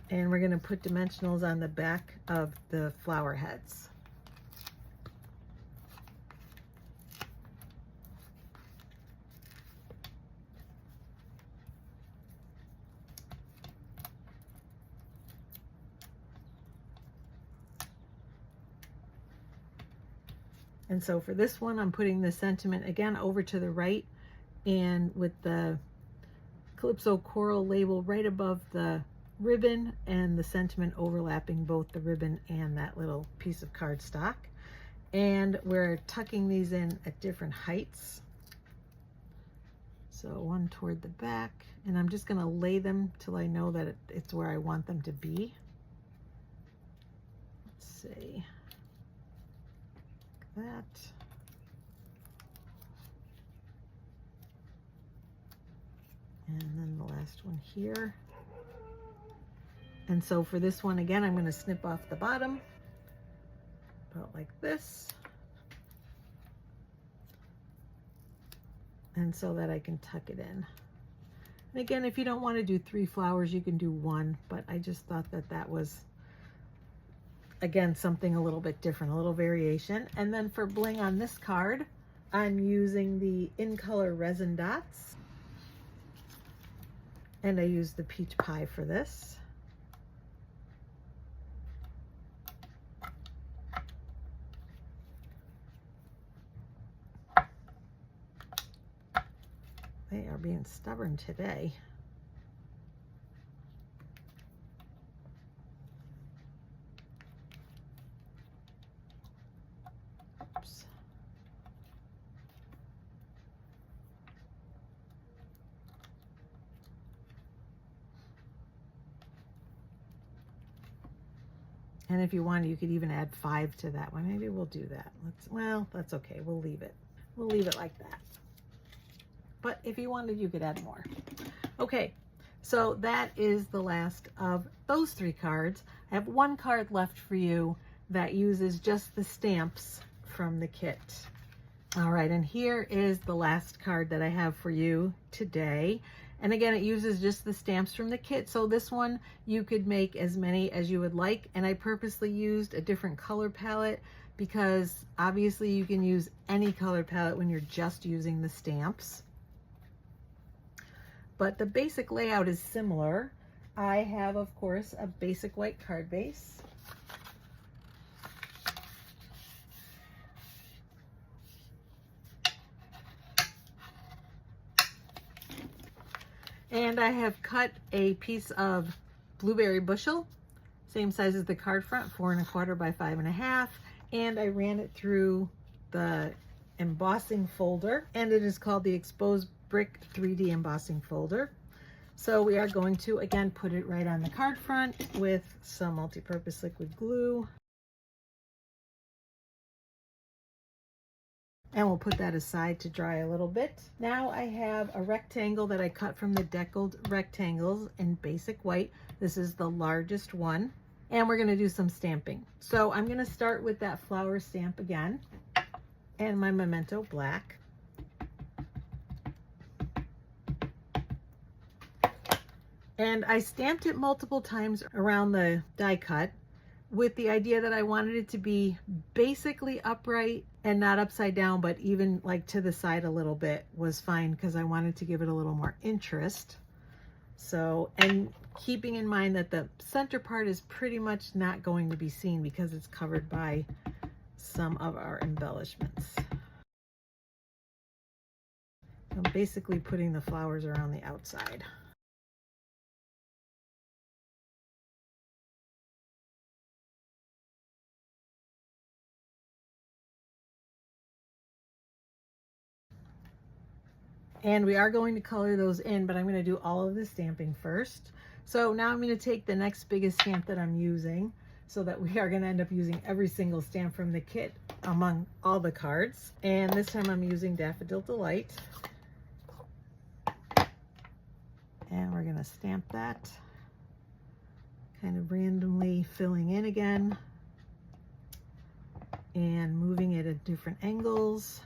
And we're going to put dimensionals on the back of the flower heads. And so for this one, I'm putting the sentiment again over to the right and with the Calypso coral label right above the ribbon and the sentiment overlapping both the ribbon and that little piece of cardstock. And we're tucking these in at different heights. So one toward the back, and I'm just going to lay them till I know that it's where I want them to be. Let's see. Like that. And then the last one here. And so for this one, again, I'm going to snip off the bottom, about like this. And so that I can tuck it in. And again, if you don't want to do 3 flowers, you can do 1, but I just thought that that was, again, something a little bit different, a little variation. And then for bling on this card, I'm using the In Color resin dots. And I use the peach pie for this. They are being stubborn today. Oops. And if you wanted, you could even add 5 to that one. Maybe we'll do that. Well, that's okay. We'll leave it. We'll leave it like that. But if you wanted, you could add more. Okay, so that is the last of those 3 cards. I have 1 card left for you that uses just the stamps from the kit. All right, and here is the last card that I have for you today. And again, it uses just the stamps from the kit. So this one, you could make as many as you would like. And I purposely used a different color palette because obviously you can use any color palette when you're just using the stamps. But the basic layout is similar. I have, of course, a basic white card base. And I have cut a piece of blueberry bushel, same size as the card front, 4 1/4 by 5 1/2. And I ran it through the embossing folder, and it is called the Exposed Brick 3D Embossing Folder. So we are going to, again, put it right on the card front with some multi-purpose liquid glue. And we'll put that aside to dry a little bit. Now I have a rectangle that I cut from the Deckled rectangles in basic white. This is the largest one. And we're gonna do some stamping. So I'm gonna start with that flower stamp again and my Memento black. And I stamped it multiple times around the die cut with the idea that I wanted it to be basically upright and not upside down, but even like to the side a little bit was fine because I wanted to give it a little more interest. So, and keeping in mind that the center part is pretty much not going to be seen because it's covered by some of our embellishments. I'm basically putting the flowers around the outside. And we are going to color those in, but I'm going to do all of the stamping first. So now I'm going to take the next biggest stamp that I'm using, so that we are going to end up using every single stamp from the kit among all the cards. And this time I'm using Daffodil Delight. And we're going to stamp that, kind of randomly filling in again and moving it at different angles.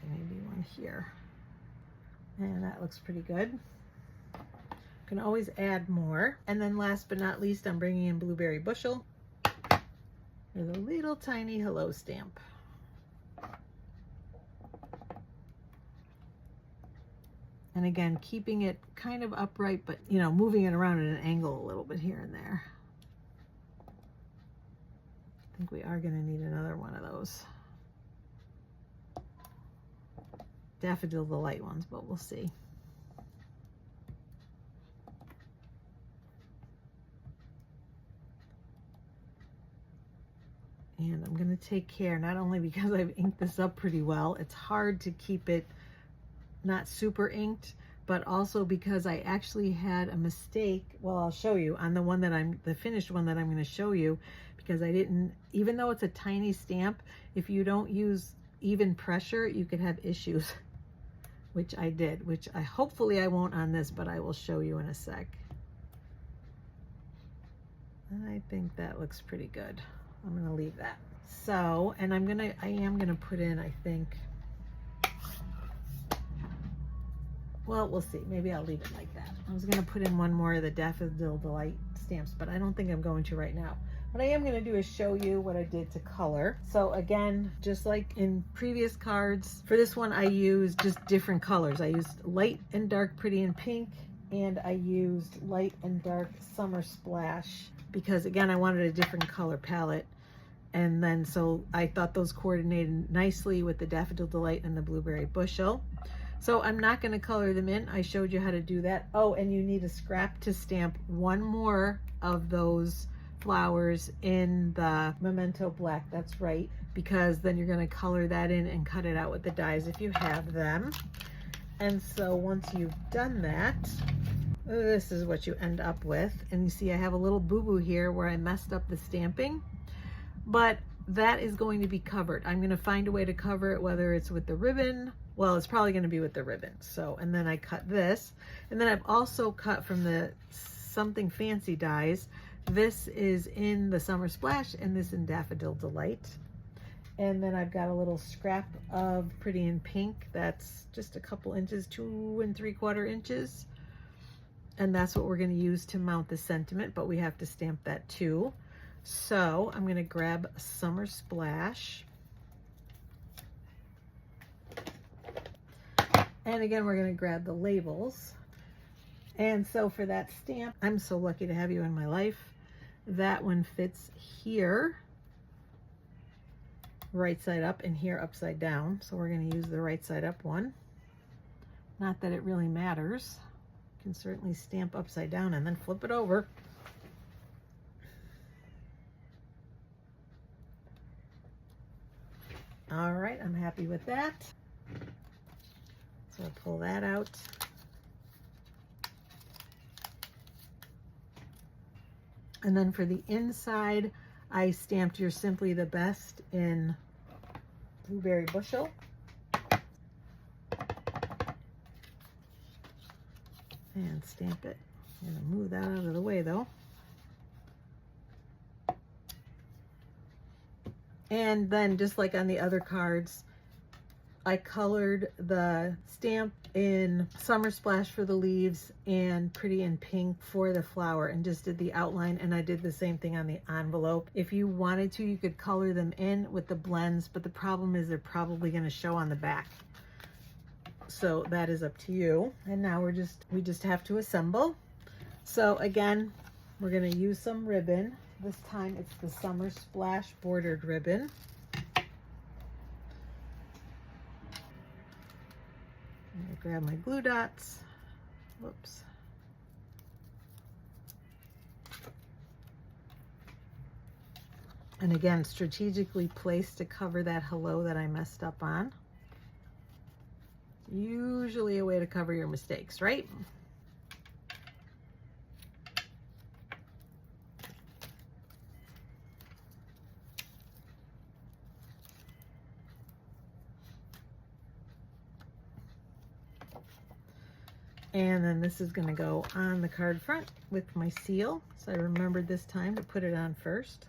Maybe one here, and that looks pretty good. Can always add more. And then last but not least, I'm bringing in Blueberry Bushel with a little tiny hello stamp. And again, keeping it kind of upright, but you know, moving it around at an angle a little bit here and there. I think we are going to need another one of those Daffodil the light ones, but we'll see. And I'm going to take care, not only because I've inked this up pretty well, it's hard to keep it not super inked, but also because I actually had a mistake. Well, I'll show you on the one that the finished one that I'm going to show you, because I didn't, even though it's a tiny stamp, if you don't use even pressure, you could have issues. Which I did, which hopefully I won't on this, but I will show you in a sec. I think that looks pretty good. I'm gonna leave that. So, and I am gonna put in, I think, well, we'll see. Maybe I'll leave it like that. I was gonna put in one more of the Daffodil Delight stamps, but I don't think I'm going to right now. What I am going to do is show you what I did to color. So again, just like in previous cards, for this one I used just different colors. I used light and dark pretty and pink, and I used light and dark summer splash because again I wanted a different color palette. And then so I thought those coordinated nicely with the Daffodil Delight and the Blueberry Bushel. So I'm not going to color them in. I showed you how to do that. Oh, and you need a scrap to stamp one more of those flowers in the Memento black. That's right. because then you're going to color that in and cut it out with the dies if you have them. And so once you've done that, this is what you end up with. And you see I have a little boo-boo here where I messed up the stamping, but that is going to be covered. I'm going to find a way to cover it, whether it's with the ribbon. Well, it's probably going to be with the ribbon. So, and then I cut this, and then I've also cut from the Something Fancy dies. This is in the Summer Splash and this in Daffodil Delight. And then I've got a little scrap of Pretty in Pink that's just a couple inches, 2 3/4 inches. And that's what we're going to use to mount the sentiment, but we have to stamp that too. So I'm going to grab Summer Splash. And again, we're going to grab the labels. And so for that stamp, I'm so lucky to have you in my life. That one fits here, right side up, and here upside down. So we're going to use the right side up one. Not that it really matters. You can certainly stamp upside down and then flip it over. All right, I'm happy with that. So I'll pull that out. And then for the inside, I stamped You're Simply the Best in Blueberry Bushel. And stamp it. I'm going to move that out of the way though. And then just like on the other cards, I colored the stamp in Summer Splash for the leaves and Pretty in Pink for the flower, and just did the outline, and I did the same thing on the envelope. If you wanted to, you could color them in with the blends, but the problem is they're probably going to show on the back. So that is up to you. And now we just have to assemble. So again, we're going to use some ribbon. This time it's the Summer Splash bordered ribbon. I'm going to grab my glue dots. Whoops. And again, strategically placed to cover that hello that I messed up on. Usually a way to cover your mistakes, right? And then this is going to go on the card front with my seal. So I remembered this time to put it on first.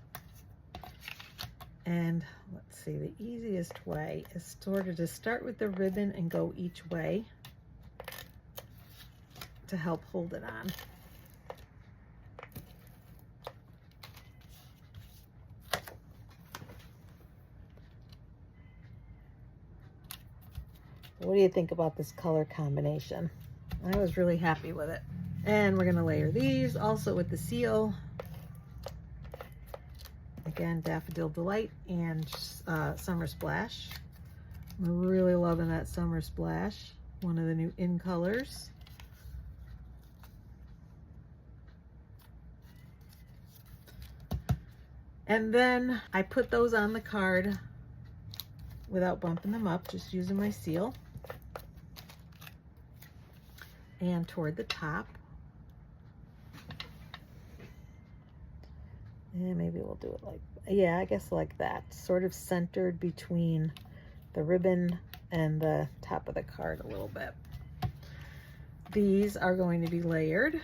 And let's see, the easiest way is sort of to start with the ribbon and go each way to help hold it on. What do you think about this color combination? I was really happy with it. And we're going to layer these also with the seal. Again, Daffodil Delight and Summer Splash. I'm really loving that Summer Splash. One of the new in colors. And then I put those on the card without bumping them up, just using my seal. And toward the top. And maybe we'll do it like, yeah, I guess like that. Sort of centered between the ribbon and the top of the card a little bit. These are going to be layered.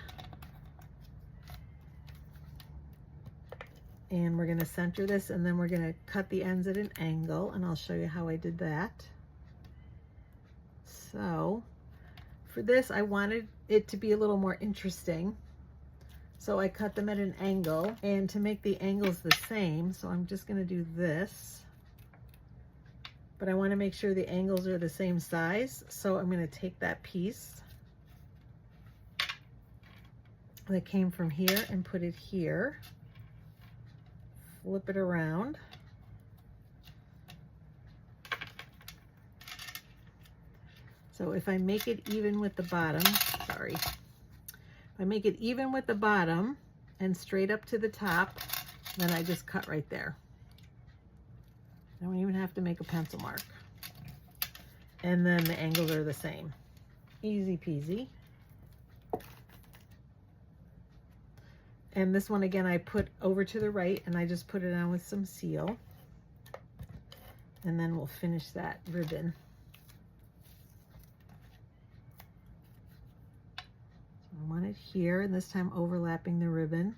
And we're going to center this, and then we're going to cut the ends at an angle, and I'll show you how I did that. So for this, I wanted it to be a little more interesting. So I cut them at an angle, and to make the angles the same, so I'm just going to do this. But I want to make sure the angles are the same size. So I'm going to take that piece that came from here and put it here. Flip it around. So if I make it even with the bottom, sorry, if I make it even with the bottom and straight up to the top, then I just cut right there. I don't even have to make a pencil mark. And then the angles are the same. Easy peasy. And this one again, I put over to the right and I just put it on with some seal. And then we'll finish that ribbon. So I want it here, and this time overlapping the ribbon.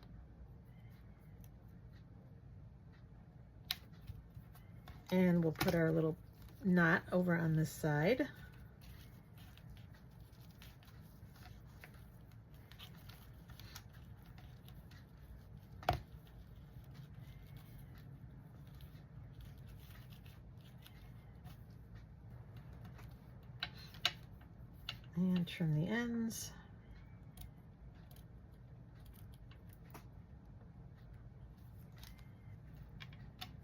And we'll put our little knot over on this side. And trim the ends.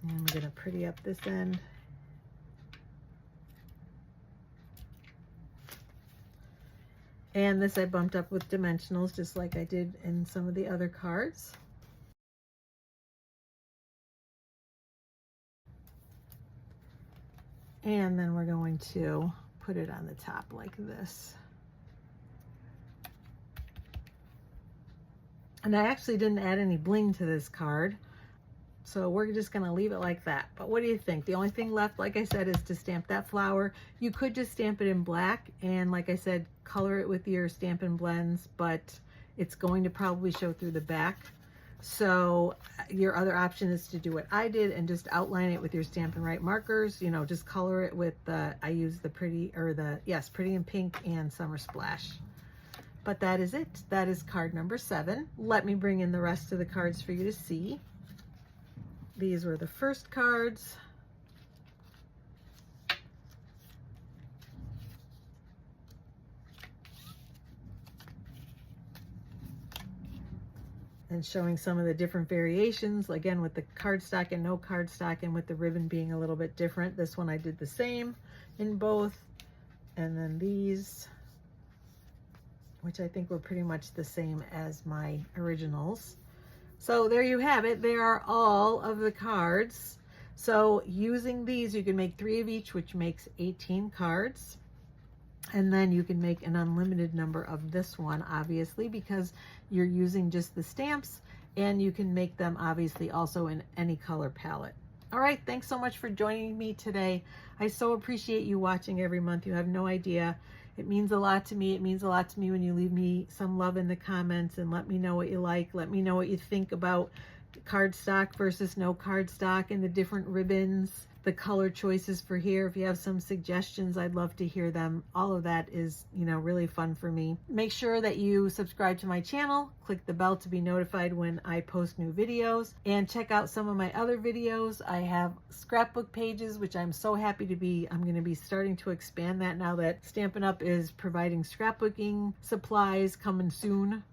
And I'm going to pretty up this end. And this I bumped up with dimensionals just like I did in some of the other cards. And then we're going to put it on the top like this. And I actually didn't add any bling to this card, so we're just gonna leave it like that. But what do you think? The only thing left, like I said, is to stamp that flower. You could just stamp it in black and, like I said, color it with your Stampin' Blends, but it's going to probably show through the back. So your other option is to do what I did and just outline it with your Stampin' Right markers. You know, just color it with the, I use the Pretty, or the, yes, Pretty in Pink and Summer Splash. But that is it. That is card number 7. Let me bring in the rest of the cards for you to see. These were the first cards. And showing some of the different variations, again with the cardstock and no cardstock, and with the ribbon being a little bit different. This one I did the same in both. And then these, which I think were pretty much the same as my originals. So there you have it. There are all of the cards. So using these, you can make 3 of each, which makes 18 cards. And then you can make an unlimited number of this one, obviously, because you're using just the stamps, and you can make them obviously also in any color palette. All right, thanks so much for joining me today. I so appreciate you watching every month. You have no idea. It means a lot to me. It means a lot to me when you leave me some love in the comments and let me know what you like. Let me know what you think about cardstock versus no cardstock and the different ribbons, the color choices for here. If you have some suggestions, I'd love to hear them. All of that is, you know, really fun for me. Make sure that you subscribe to my channel, click the bell to be notified when I post new videos, and check out some of my other videos. I have scrapbook pages, which I'm so happy to be, I'm going to be starting to expand that now that Stampin' Up! Is providing scrapbooking supplies coming soon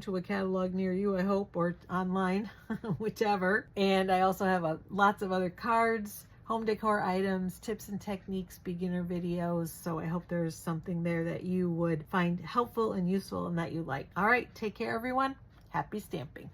to a catalog near you, I hope, or online, whichever. And I also have lots of other cards, home decor items, tips and techniques, beginner videos. So I hope there's something there that you would find helpful and useful and that you like. All right, take care, everyone. Happy stamping.